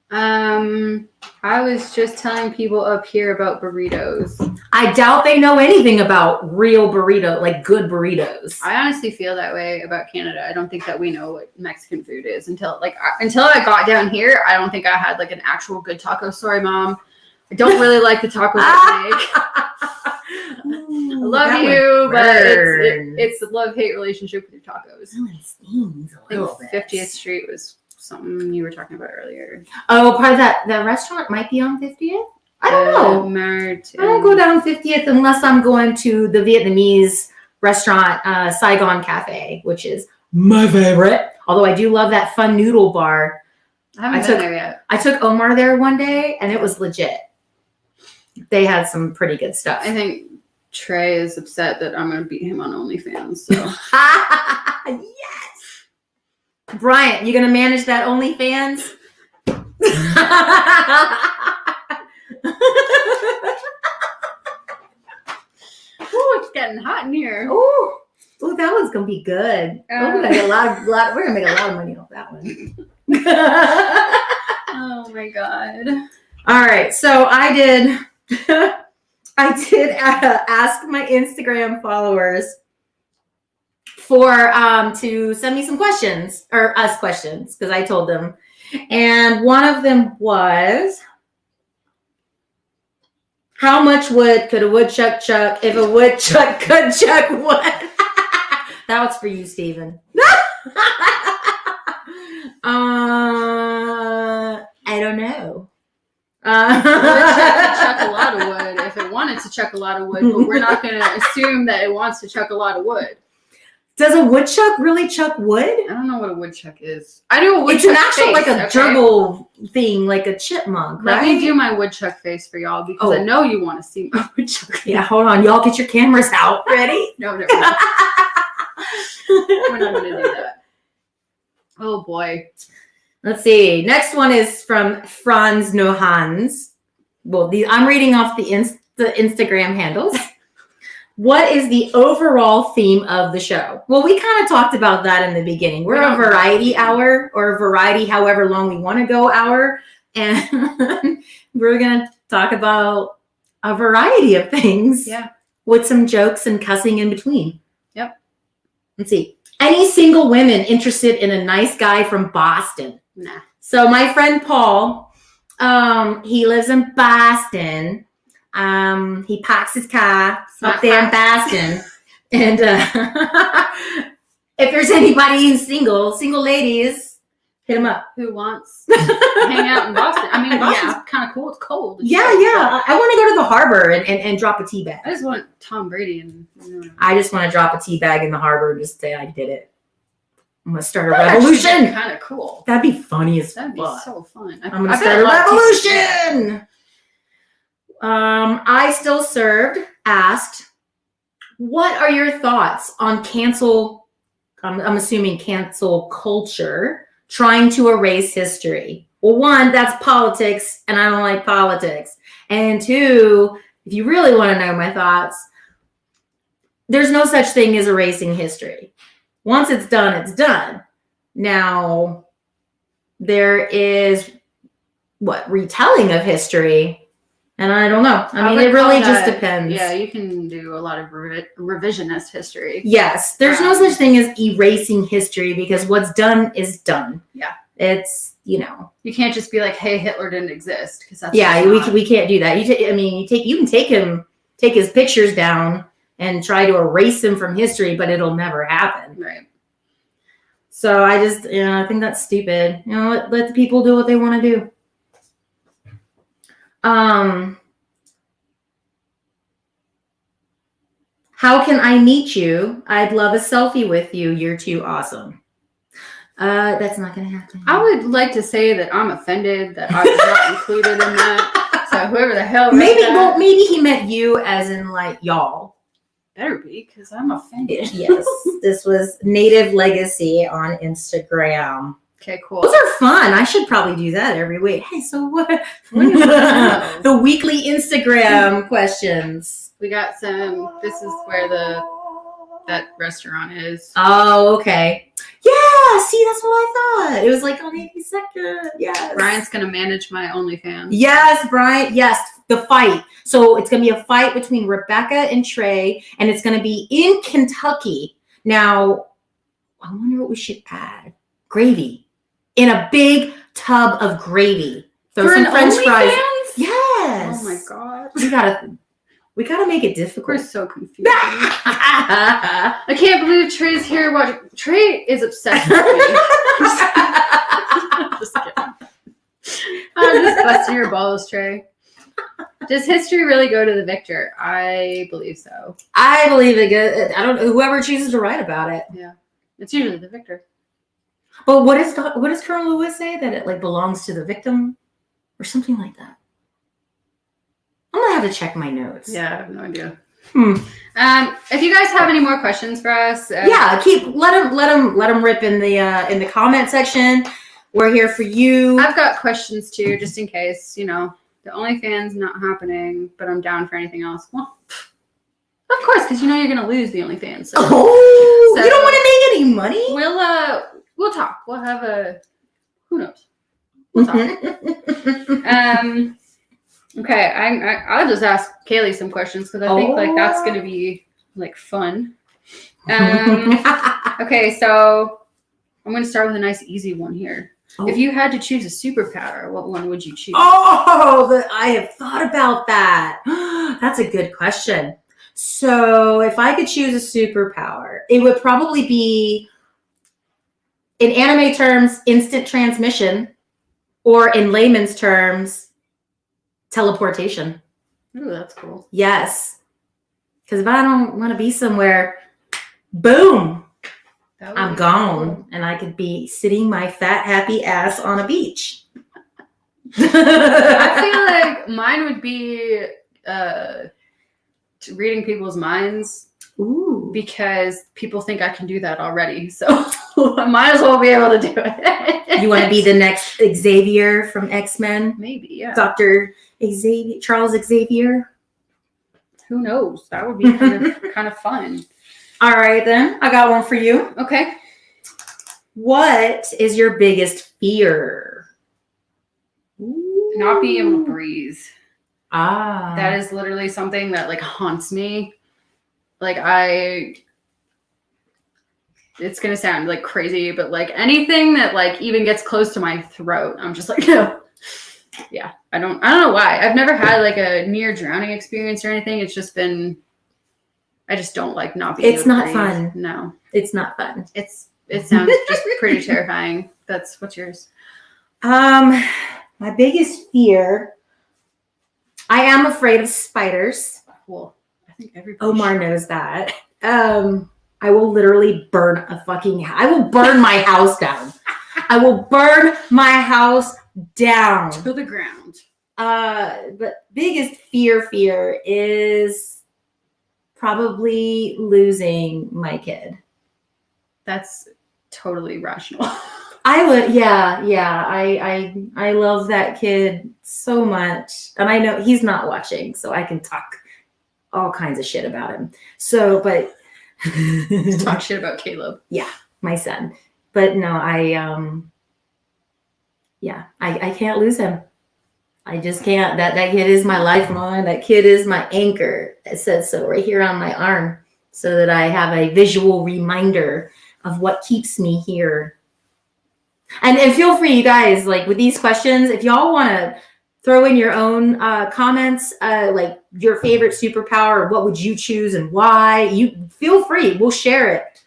I was just telling people up here about burritos. I doubt they know anything about real burrito, like good burritos. I honestly feel that way about Canada. I don't think that we know what Mexican food is until I got down here. I don't think I had like an actual good taco. Sorry, Mom. I don't really like the tacos I make. I love you, but it's a love-hate relationship with your tacos. Oh, it stings a little bit. 50th Street was something you were talking about earlier. Oh, part of that restaurant might be on 50th? I don't know. I don't go down 50th unless I'm going to the Vietnamese restaurant, Saigon Cafe, which is my favorite. Although I do love that fun noodle bar. I haven't been there yet. I took Omar there one day, and it was legit. They had some pretty good stuff. I think Trey is upset that I'm going to beat him on OnlyFans. So yes, Bryant, you going to manage that OnlyFans? Oh, it's getting hot in here. Oh, that one's gonna be good. We're gonna make a lot. We're gonna make a lot of money off that one. Oh my god! All right, so I did ask my Instagram followers for to send me some questions or us questions because I told them, and one of them was, how much wood could a woodchuck chuck if a woodchuck could chuck wood? That was for you, Steven. I don't know. A woodchuck could chuck a lot of wood if it wanted to chuck a lot of wood, but we're not going to assume that it wants to chuck a lot of wood. Does a woodchuck really chuck wood? I don't know what a woodchuck is. I do a woodchuck It's an actual face, like a gerbil thing, like a chipmunk, right? Let me do my woodchuck face for y'all because I know you want to see my woodchuck face. Yeah, hold on. Y'all get your cameras out. Ready? No, never mind. We're not going to do that. Oh, boy. Let's see. Next one is from Franz Nohans. Well, I'm reading off the Instagram handles. What is the overall theme of the show? Well, we kind of talked about that in the beginning. We're a variety hour, or a variety however long we want to go hour. And we're going to talk about a variety of things. Yeah. With some jokes and cussing in between. Yep. Let's see. Any single women interested in a nice guy from Boston? Nah. So my friend Paul, he lives in Boston. He parks his car up there in Boston. And if there's anybody single ladies, hit him up. Who wants to hang out in Boston? I mean, Boston's kind of cool. It's cold. Yeah. I want to go to the harbor and drop a tea bag. I just want Tom Brady and. I just want to drop a tea bag in the harbor and just say I did it. I'm gonna start a revolution. Kind of cool. That'd be funny as That'd fuck. be so fun. I'm gonna start a revolution. I Still Served asked, what are your thoughts on cancel? I'm assuming cancel culture trying to erase history. Well, one, that's politics, and I don't like politics. And two, if you really want to know my thoughts, there's no such thing as erasing history. Once it's done, it's done. Now, there is retelling of history. And I don't know. I mean, it really just depends. Yeah, you can do a lot of revisionist history. Yes. There's no such thing as erasing history because what's done is done. Yeah. It's, You can't just be like, hey, Hitler didn't exist. Because that's we can't do that. You can take his pictures down and try to erase him from history, but it'll never happen. Right. So I just, I think that's stupid. Let the people do what they want to do. How can I meet you? I'd love a selfie with you. You're too awesome. That's not going to happen. I would like to say that I'm offended that I was not included in that. So whoever the hell maybe he meant you as in like y'all. Better be, because I'm offended. Yes. This was Native Legacy on Instagram. Okay, cool. Those are fun. I should probably do that every week. Hey, so what? The weekly Instagram questions. We got some. This is where that restaurant is. Oh, okay. Yeah, see, that's what I thought. It was like on 82nd. Yes. Brian's going to manage my OnlyFans. Yes, Brian. Yes, the fight. So it's going to be a fight between Rebecca and Trey, and it's going to be in Kentucky. Now, I wonder what we should add. Gravy. In a big tub of gravy. Throw some French fries. Yes. Oh, my God. We gotta make it difficult. We're so confused. I can't believe Trey's here watching. Trey is obsessed with me. Busting your balls, Trey. Does history really go to the victor? I believe so. I believe it. I don't. Whoever chooses to write about it. Yeah, it's usually the victor. But what does Colonel Lewis say, that it like belongs to the victim, or something like that? I'm gonna have to check my notes. Yeah, I have no idea. If you guys have any more questions for us, yeah, let them rip in the comment section. We're here for you. I've got questions too, just in case. You know, the OnlyFans not happening, but I'm down for anything else. Well, of course, because you know you're gonna lose the OnlyFans. So, you don't want to make any money? We'll talk. We'll have a who knows. We'll talk. Okay, I'll just ask Kaylee some questions because I think like that's gonna be like fun. Okay, so I'm gonna start with a nice easy one here. If you had to choose a superpower, what one would you choose? I have thought about that. That's a good question. So if I could choose a superpower, it would probably be, in anime terms, instant transmission, or in layman's terms, teleportation. Ooh, that's cool. Yes. Because if I don't want to be somewhere, boom, I'm gone. Cool. And I could be sitting my fat, happy ass on a beach. I feel like mine would be reading people's minds. Ooh. Because people think I can do that already. So I might as well be able to do it. You want to be the next Xavier from X-Men? Maybe, yeah. Dr. Xavier, Charles Xavier? Who knows? That would be kind of fun. All right, then. I got one for you. Okay. What is your biggest fear? Not being able to breathe. Ah. That is literally something that like haunts me. Like it's going to sound like crazy, but like anything that like even gets close to my throat, I'm just like, no. Yeah. I don't know why. I've never had like a near drowning experience or anything. It's just been, I just don't like not being able to breathe. Fun. No. It's not fun. It sounds just pretty terrifying. What's yours? My biggest fear, I am afraid of spiders. Well, I think everybody Omar knows that. I will literally burn I will burn my house down. I will burn my house down to the ground. But biggest fear is probably losing my kid. That's totally rational. I would, yeah. I love that kid so much, and I know he's not watching, so I can talk all kinds of shit about him. So, but talk shit about Caleb. Yeah, my son. But no, I can't lose him. I just can't. That kid is my lifeline. That kid is my anchor. It says so right here on my arm, so that I have a visual reminder of what keeps me here. And feel free, you guys, like with these questions, if y'all want to throw in your own comments, like your favorite superpower, what would you choose and why, you feel free. We'll share it.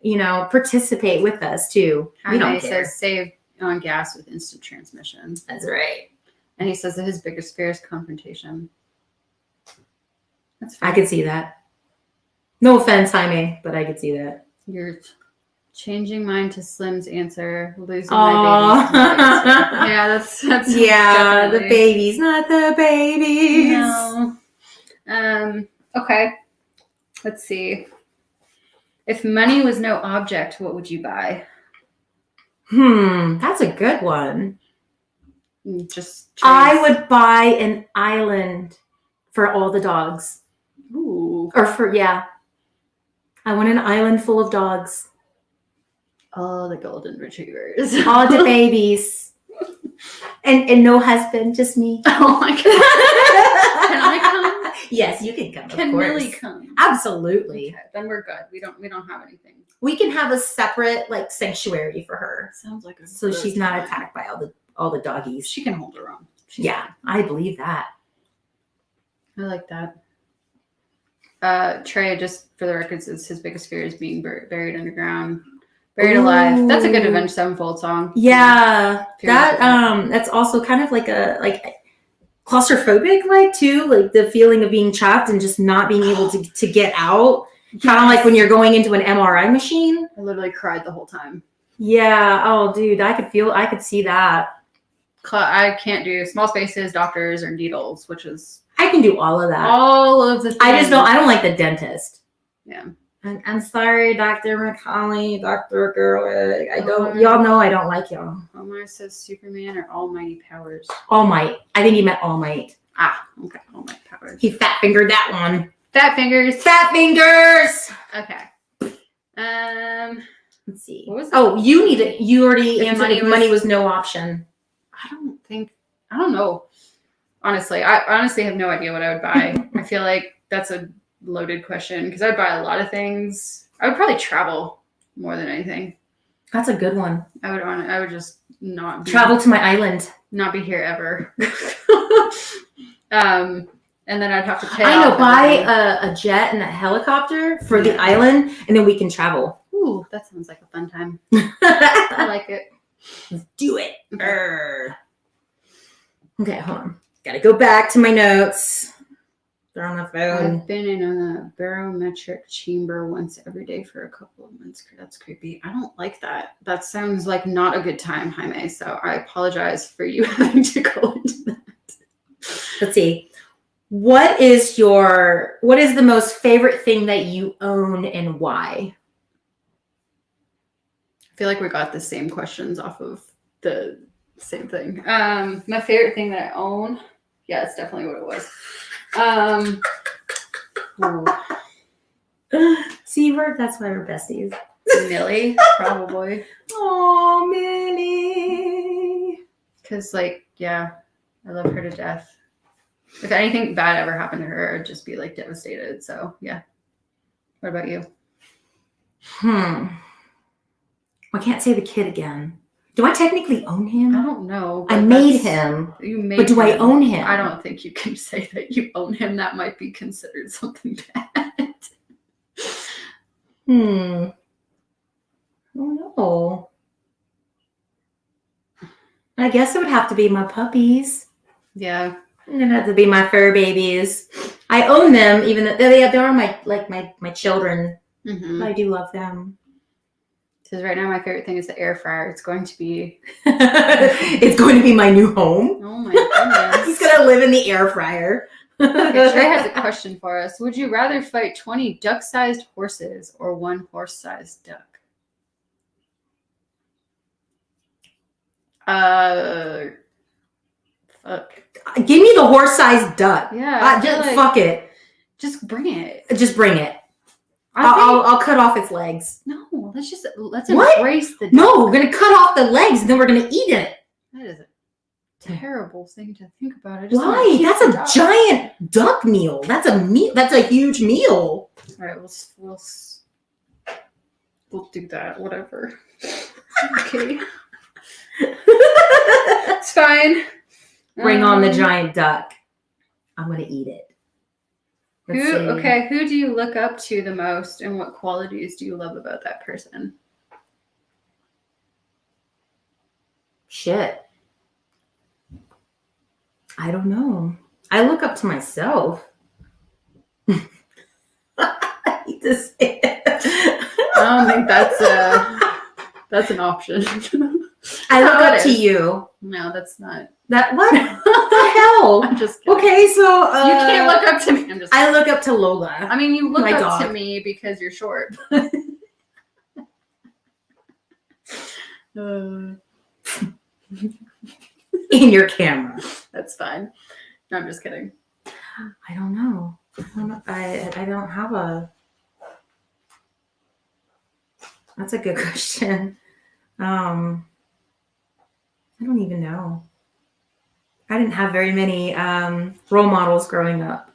You know, participate with us too. We don't care. Says save on gas with instant transmission. That's right. And he says that his biggest fear is confrontation. That's fine. I could see that. No offense, Jaime, but I could see that. You're changing mine to Slim's answer. Losing my baby. Yeah, that's yeah. Definitely. The babies, not the babies. No. Okay. Let's see. If money was no object, what would you buy? That's a good one. I would buy an island for all the dogs. Ooh. I want an island full of dogs. All the golden retrievers. All the babies. And no husband, just me. Oh my God. Can I come? Yes, you can come. Can Millie come? Absolutely. Okay, then we're good. We don't have anything. We can have a separate like sanctuary for her. Sounds like so she's not attacked by all the doggies. She can hold her own. I believe that. I like that. Trey, just for the record, says his biggest fear is being buried underground. Buried Alive. That's a good Ooh. Avenged Sevenfold song. Yeah, Curious that's also kind of like claustrophobic, like too, like the feeling of being trapped and just not being able to get out. Kind of like when you're going into an MRI machine. I literally cried the whole time. Yeah. Oh, dude, I could see that. I can't do small spaces, doctors, or needles, which is I can do all of that. all of the things. I don't like the dentist. Yeah. I'm sorry, Dr. McCauley, Dr. Gerwig. Y'all know I don't like y'all. Omar says Superman or Almighty powers. All Might. I think he meant All Might. Ah, okay. All Might powers. He fat fingered that one. Fat fingers. Fat fingers. Okay. Let's see. What was Oh, you need it. You already. Yeah, if money was no option. I don't know. Honestly, I honestly have no idea what I would buy. I feel like that's a loaded question because I'd buy a lot of things. I would probably travel more than anything. That's a good one. I would just not travel to my island. Not be here ever. And then I'd have to pay. I know, buy a jet and a helicopter for the island, and then we can travel. Ooh, that sounds like a fun time. I like it. Let's do it. Okay, hold on. Gotta go back to my notes. They're on the phone. I've been in a barometric chamber once every day for a couple of months. That's creepy. I don't like that. That sounds like not a good time, Jaime. So I apologize for you having to go into that. Let's see. What is the most favorite thing that you own and why? I feel like we got the same questions off of the same thing. My favorite thing that I own. Yeah, it's definitely what it was. See, that's why we're besties. Millie, probably. Oh, Millie. Because, like, yeah, I love her to death. If anything bad ever happened to her, I'd just be, like, devastated. So, yeah. What about you? I can't say the kid again. Do I technically own him? I don't know. I made him. You made but do him. I own him? I don't think you can say that you own him. That might be considered something bad. I don't know. I guess it would have to be my puppies. Yeah. It'd have to be my fur babies. I own them, even though they are my children. Mm-hmm. I do love them. Because right now my favorite thing is the air fryer. It's going to be my new home. Oh my goodness. He's gonna live in the air fryer. Okay, Trey has a question for us. Would you rather fight 20 duck-sized horses or one horse-sized duck? Fuck. Give me the horse-sized duck. Yeah. Fuck it. Just bring it. Just bring it. I'll cut off its legs. No, let's embrace the duck. No, we're gonna cut off the legs and then we're gonna eat it. That is a terrible thing to think about. Why? That's a giant duck meal. That's a meal. That's a huge meal. All right, we'll do that. Whatever. Okay. It's fine. Bring on the giant duck. I'm gonna eat it. Who do you look up to the most, and what qualities do you love about that person? Shit. I don't know. I look up to myself. I hate to say it. I don't think that's an option. I look up to you. No, that's not. That what? What the hell? I'm just kidding. Okay, so you can't look up to me. I look up to Lola. I mean, you look up dog. to me because you're short. In your camera. That's fine. No, I'm just kidding. I don't know. I don't have a. That's a good question. I don't even know. I didn't have very many role models growing up.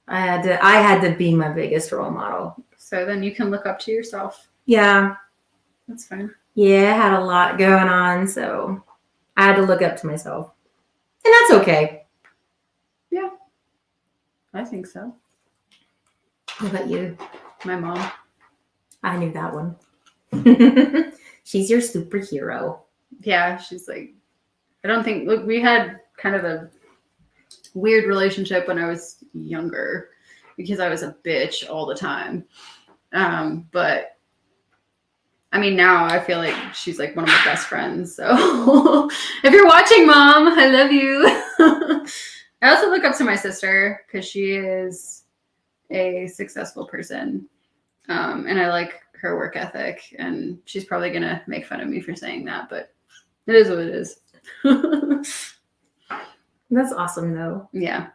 I had to be my biggest role model. So then you can look up to yourself. Yeah. That's fine. Yeah, I had a lot going on, so I had to look up to myself. And that's okay. Yeah. I think so. What about you? My mom. I knew that one. She's your superhero. Yeah, she's like, I don't think, look, we had kind of a weird relationship when I was younger because I was a bitch all the time. But I mean, now I feel like she's like one of my best friends. So if you're watching, Mom, I love you. I also look up to my sister because she is a successful person. And I like her work ethic. And she's probably going to make fun of me for saying that, but it is what it is. That's awesome, though. Yeah.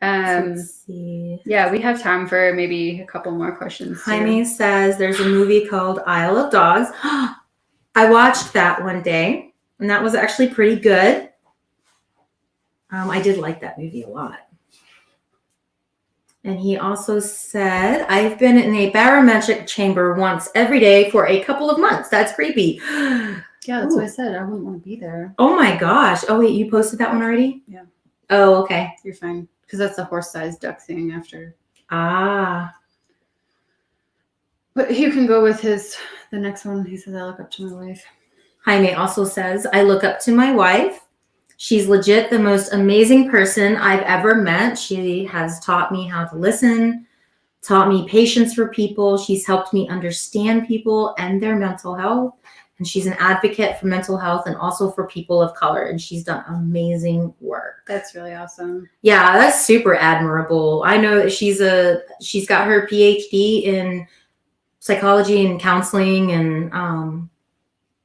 Let's see. Yeah, we have time for maybe a couple more questions. Jaime says there's a movie called Isle of Dogs. I watched that one day, and that was actually pretty good. I did like that movie a lot. And he also said, I've been in a barometric chamber once every day for a couple of months. That's creepy. Yeah, that's what I said. I wouldn't want to be there. Oh my gosh. Oh, wait, you posted that one already? Yeah. Oh, okay. You're fine. Because that's the horse-sized duck thing after. Ah. But you can go with the next one. He says, I look up to my wife. Jaime also says, I look up to my wife. She's legit the most amazing person I've ever met. She has taught me how to listen, taught me patience for people. She's helped me understand people and their mental health. And she's an advocate for mental health and also for people of color. And she's done amazing work. That's really awesome. Yeah, that's super admirable. I know that she's got her PhD in psychology and counseling and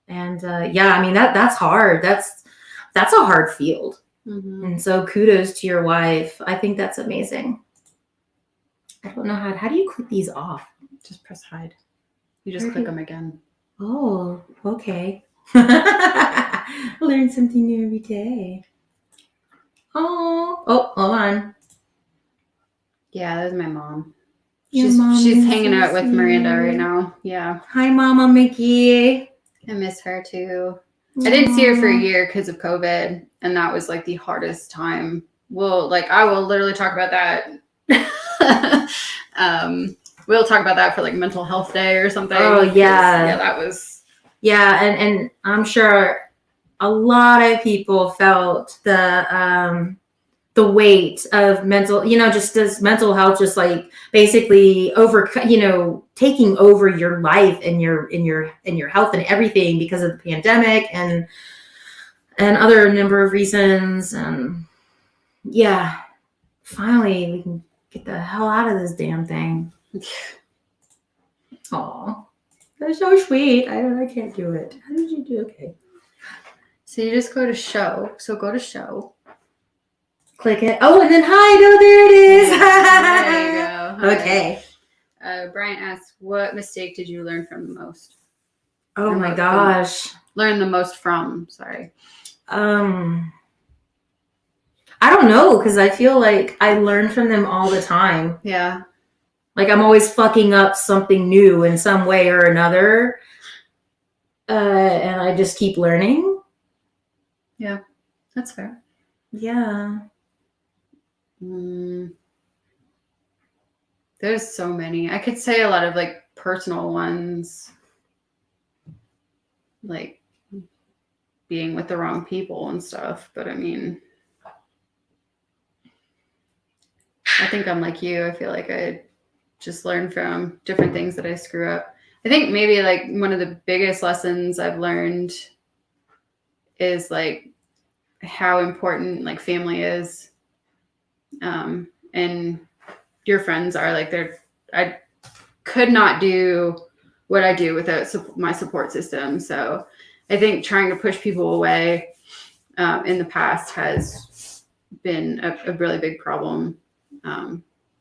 yeah, I mean that's hard. That's a hard field. Mm-hmm. And so kudos to your wife. I think that's amazing. I don't know how do you click these off? Just press hide. You just click them again. Oh, okay. Learn something new every day. Oh, hold on. Yeah, that's my mom. Your mom She's is hanging so out with Miranda sweet. right now. Yeah. Hi, Mama Mickey. I miss her too. I didn't see her for a year because of COVID, and that was like the hardest time. I will literally talk about that. We'll talk about that for like Mental Health Day or something. Oh yeah. Yeah, that was. Yeah, and I'm sure a lot of people felt the weight of mental, just as mental health, just like basically taking over your life and your health and everything because of the pandemic and other number of reasons. And yeah, finally we can get the hell out of this damn thing. Aw, that's so sweet. I can't do it. How did you do? Okay. So you just go to show. So go to show. Click it. Oh, and then hide. Oh, there it is. There you go. Okay. Brian asks, what mistake did you learn from the most? Oh my gosh. Learn the most from, sorry. I don't know, because I feel like I learn from them all the time. Yeah. Like I'm always fucking up something new in some way or another. And I just keep learning. Yeah, that's fair. Yeah. There's so many. I could say a lot of like personal ones, like being with the wrong people and stuff. But I mean, I think I'm like you. I feel like I just learn from different things that I screw up. I think maybe like one of the biggest lessons I've learned is like how important like family is. And your friends are like, I could not do what I do without my support system. So I think trying to push people away in the past has been a really big problem.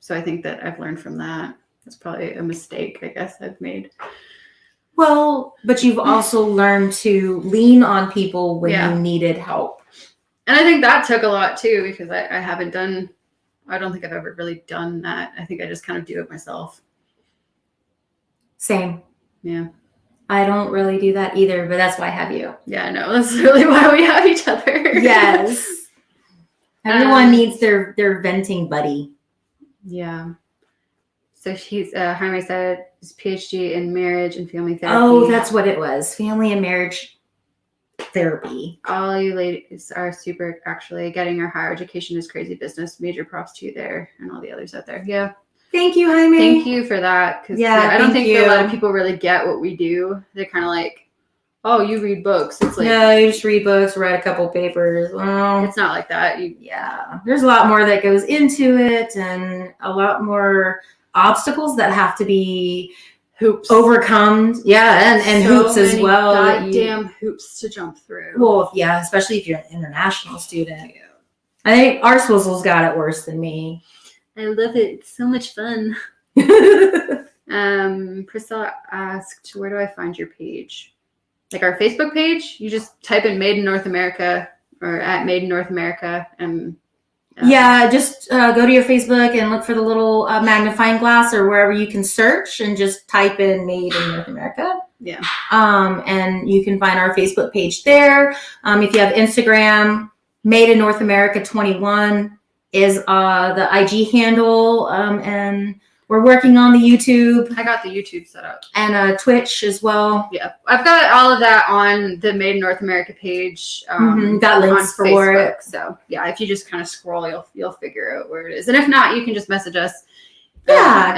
So I think that I've learned from that. That's probably a mistake, I guess, I've made. Well, but you've also learned to lean on people when you needed help. And I think that took a lot too, because I don't think I've ever really done that. I think I just kind of do it myself. Same. Yeah. I don't really do that either, but that's why I have you. Yeah, I know. That's really why we have each other. Yes. Everyone needs their venting buddy. Yeah. So she's Jaime said his PhD in marriage and family therapy. Oh, that's what it was. Family and marriage therapy. All you ladies are super. Actually, getting your higher education is crazy business. Major props to you there, and all the others out there. Yeah. Thank you, Jaime. Thank you for that. Because I don't think a lot of people really get what we do. They're kind of like, oh, you read books. It's like, no, you just read books, write a couple papers. Well, it's not like that. There's a lot more that goes into it, and a lot more obstacles that have to be overcome. Yeah, and so hoops as well. Goddamn hoops to jump through. Well, yeah, especially if you're an international student. Yeah. I think R-Swizzle's got it worse than me. I love it. It's so much fun. Priscilla asked, where do I find your page? Like our Facebook page? You just type in Made in North America or at Made in North America and just go to your Facebook and look for the little magnifying glass or wherever you can search and just type in Made in North America. Yeah. And you can find our Facebook page there. If you have Instagram, Made in North America 21 is the IG handle. And we're working on the YouTube. I got the YouTube set up. And Twitch as well. Yeah. I've got all of that on the Made in North America page. Got links for Facebook. it. So yeah, if you just kind of scroll, you'll figure out where it is. And if not, you can just message us. Yeah,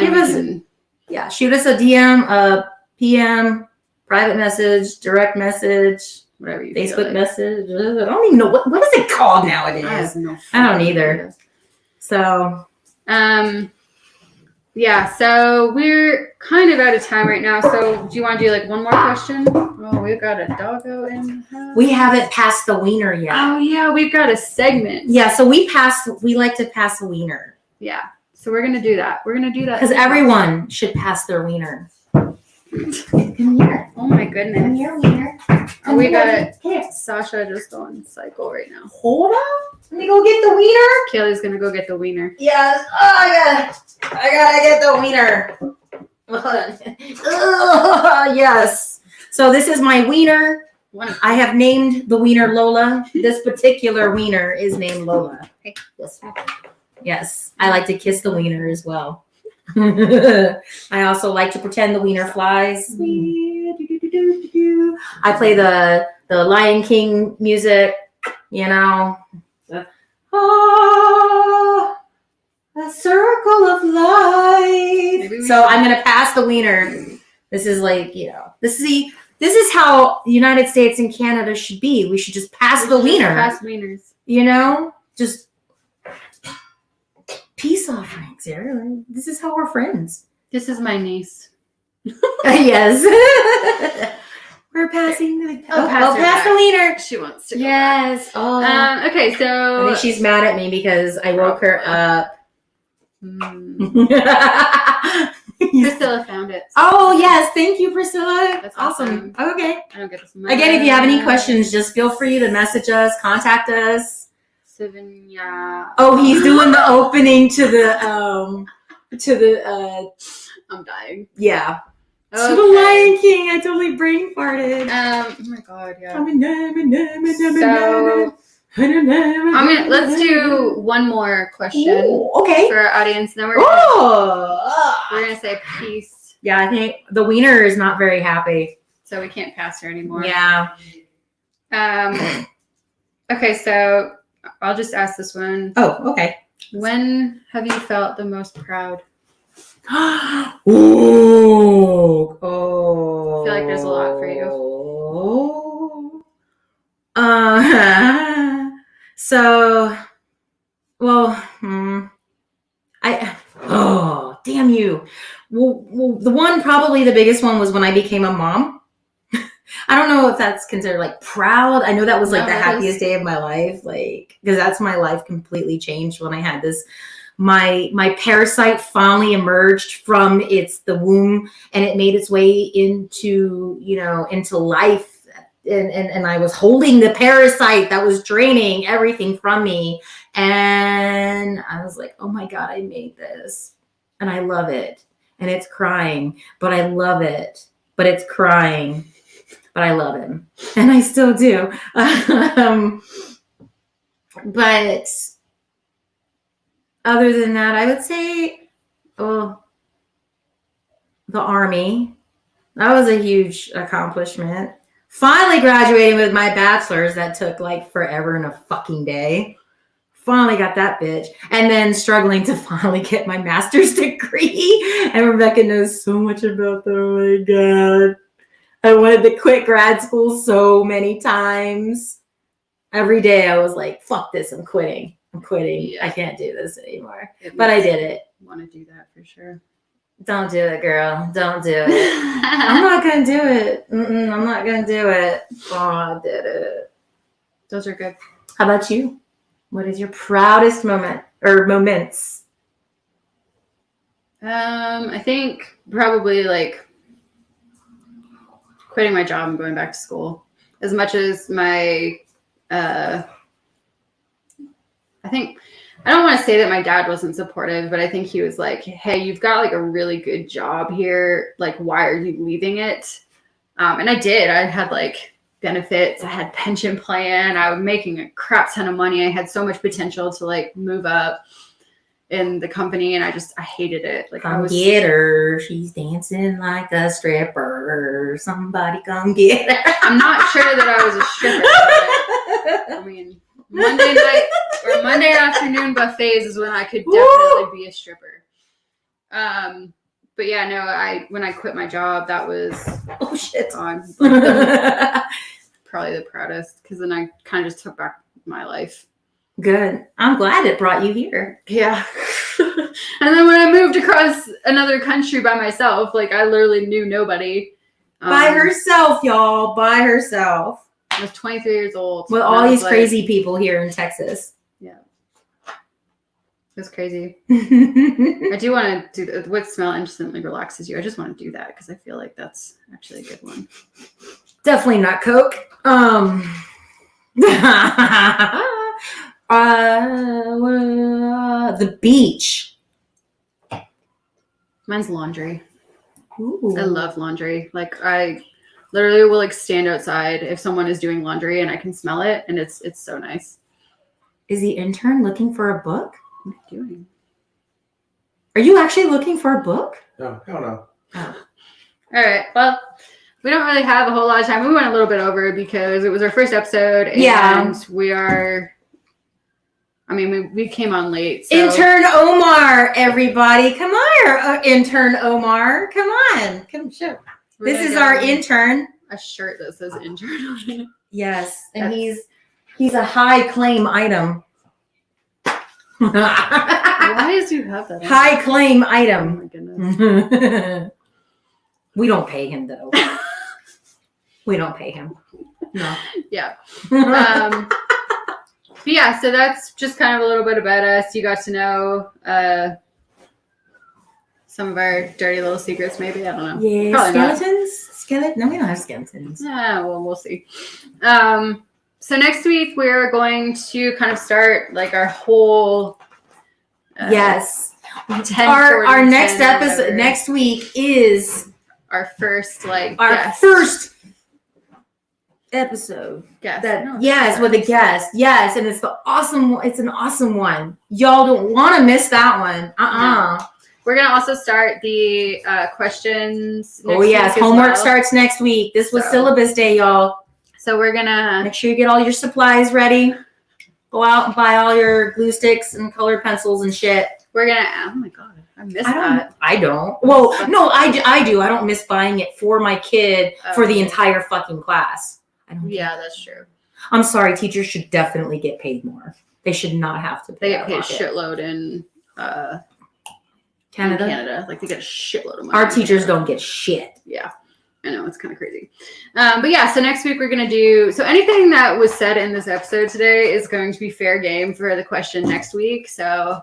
shoot us a DM, a PM, private message, direct message, whatever you Facebook feel like. message. I don't even know what is it called nowadays. I don't either. So yeah, so we're kind of out of time right now. So do you want to do like one more question? Oh, we've got a doggo in the house. We haven't passed the wiener yet. Oh yeah, we've got a segment. Yeah, so we like to pass the wiener. Yeah, so we're gonna do that. Because everyone should pass their wiener. Come here. Oh my goodness. Come here, wiener. Oh, we got it. Here. Sasha just on cycle right now. Hold on. Let me go get the wiener. Kaylee's gonna go get the wiener. Yes. Oh, I gotta get the wiener. Yes. So this is my wiener. I have named the wiener Lola. This particular wiener is named Lola. Okay. Yes. I like to kiss the wiener as well. I also like to pretend the wiener flies. I play the Lion King music, you know. A circle of life. So I'm gonna pass the wiener. This is like, this is how the United States and Canada should be. We should just pass the wiener. Pass wieners. Just peace offerings. This is how we're friends. This is my niece. Yes. We're passing the. I'll pass the wiener. She wants to. Go yes. back. Oh. Okay, so I think she's mad at me because I woke her up. Priscilla found it. Oh yes, thank you, Priscilla. That's awesome. Okay. I don't get this. Again, if you have any questions, just feel free to message us, contact us. Oh, he's doing the opening to the. I'm dying. Yeah. Okay. To the Lion King. I totally brain farted. Oh my god, yeah. So let's do one more question. Ooh, okay. For our audience. Then we're gonna say peace. Yeah, I think the wiener is not very happy. So we can't pass her anymore. Yeah. Okay, so I'll just ask this one. Oh, okay. When have you felt the most proud? Ooh. I feel like there's a lot for you. Damn you. Well, the one, probably the biggest one, was when I became a mom. I don't know if that's considered like proud. I know that was like the happiest day of my life, like, because that's my life completely changed when I had this. My parasite finally emerged from the womb, and it made its way into life, and I was holding the parasite that was draining everything from me, and I was like, oh my god, I made this, and I love it, and it's crying, but I love it, but it's crying, but I love him, and I still do. But other than that, I would say, the Army. That was a huge accomplishment. Finally graduating with my bachelor's that took like forever and a fucking day. Finally got that bitch. And then struggling to finally get my master's degree. And Rebecca knows so much about that. Oh my God. I wanted to quit grad school so many times. Every day I was like, fuck this, I'm quitting. Yeah. I can't do this anymore. But I did it. Want to do that for sure. Don't do it, girl. Don't do it. I'm not going to do it. I'm not going to do it. Oh, I did it. Those are good. How about you? What is your proudest moment or moments? I think probably like quitting my job and going back to school. As much as my, I don't want to say that my dad wasn't supportive, but I think he was like, hey, you've got like a really good job here. Like, why are you leaving it? And I did. I had like benefits. I had pension plan. I was making a crap ton of money. I had so much potential to like move up in the company, and I hated it. Like, come get her. She's dancing like a stripper. Somebody come get her. I'm not sure that I was a stripper. I mean, Monday night or Monday afternoon buffets is when I could definitely be a stripper. But yeah, no, when I quit my job, that was probably the proudest, because then I kind of just took back my life. Good. I'm glad it brought you here. Yeah. And then when I moved across another country by myself, like I literally knew nobody. By herself, y'all. By herself. I was 23 years old. With all these crazy people here in Texas. Yeah. It's crazy. I do want to do what smell instantly relaxes you. I just want to do that because I feel like that's actually a good one. Definitely not Coke. The beach. Mine's laundry. Ooh. I love laundry. Like I literally will like stand outside if someone is doing laundry and I can smell it, and it's so nice. Is the intern looking for a book? What are you doing? Are you actually looking for a book? No, hell no. Oh. All right. Well, we don't really have a whole lot of time. We went a little bit over because it was our first episode, and we are. I mean, we came on late. So. Intern Omar, everybody, come on, intern Omar, come on, come show. This is our intern. A shirt that says intern on it. Yes, and he's a high claim item. Why does you have that? High claim item. Oh my goodness. We don't pay him though. We don't pay him. No. Yeah. But yeah, so that's just kind of a little bit about us. You got to know some of our dirty little secrets, maybe. I don't know. Yeah, probably skeletons. No, we don't have skeletons. Yeah, well, we'll see. So next week we're going to kind of start like our whole. Yes. Our next episode next week is our first first episode. Guest. Yes, with a guest. Yes, and it's an awesome one. Y'all don't want to miss that one. No. We're gonna also start the questions. Oh yes, homework starts next week. This was syllabus day, y'all. So we're gonna make sure you get all your supplies ready. Go out and buy all your glue sticks and colored pencils and shit. We're gonna. Oh my god, I missed that. I don't. Well, no, I do. I don't miss buying it for my kid for the entire fucking class. Yeah, that's true. I'm sorry. Teachers should definitely get paid more. They should not have to pay. They get paid a shitload in Canada. Like they get a shitload of money. Our teachers don't get shit. Yeah. I know, it's kind of crazy. But yeah, so next week we're going to do... So anything that was said in this episode today is going to be fair game for the question next week. So,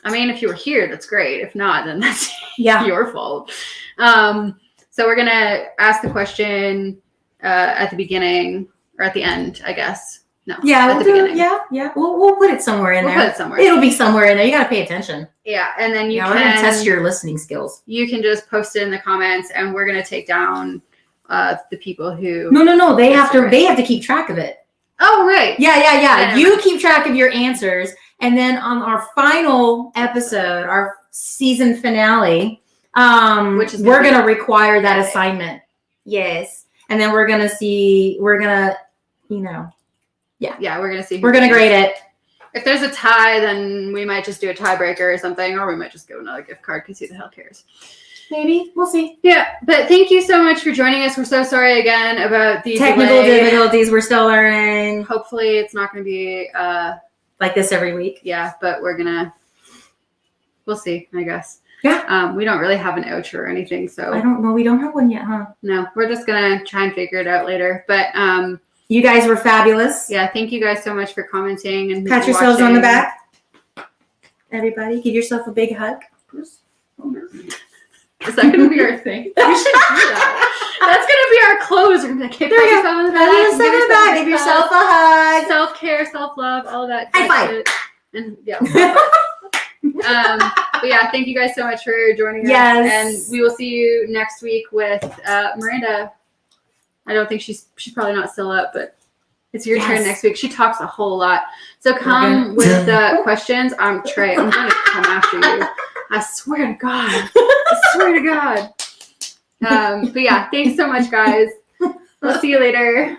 I mean, if you were here, that's great. If not, then that's your fault. So we're going to ask the question at the beginning or at the end, I guess. No. Yeah, we'll do it. Yeah. We'll put it somewhere in there. We'll put it somewhere. It'll be somewhere in there. You got to pay attention. Yeah, and then we're going to test your listening skills. You can just post it in the comments, and we're going to take down the people who. No. They have to keep track of it. Oh right. Yeah. You keep track of your answers, and then on our final episode, our season finale, Which is we're gonna be- gonna require that assignment. Yes, and then we're gonna, you know, Yeah, we're gonna see. we're gonna grade it. If there's a tie, then we might just do a tiebreaker or something, or we might just give another gift card because who the hell cares? Maybe we'll see. Yeah, but thank you so much for joining us. We're so sorry again about the Technical delay. difficulties. We're still learning. Hopefully, it's not going to be Like this every week. yeah, but we'll see, I guess. Yeah. We don't really have an outro or anything, so I don't know. We don't have one yet, huh? no, we're just gonna try and figure it out later. But You guys were fabulous. yeah, thank you guys so much for commenting and Pat yourselves on the watching. back. Everybody, give yourself a big hug. Is that gonna be our thing? We should do that. That's gonna be our close. We're gonna be like, hey, There pat you yourself on the Pat back. yourself on the back. Give yourself a hug. Self-care, self-love, all that. High good five. shit. And yeah. But yeah, thank you guys so much for joining us. Yes. And we will see you next week with Miranda. I don't think she's probably not still up, but it's your turn Yes. next week. She talks a whole lot. So come with questions. Trey, I'm going to come after you. I swear to God. I swear to God. But yeah, thanks so much, guys. We'll see you later.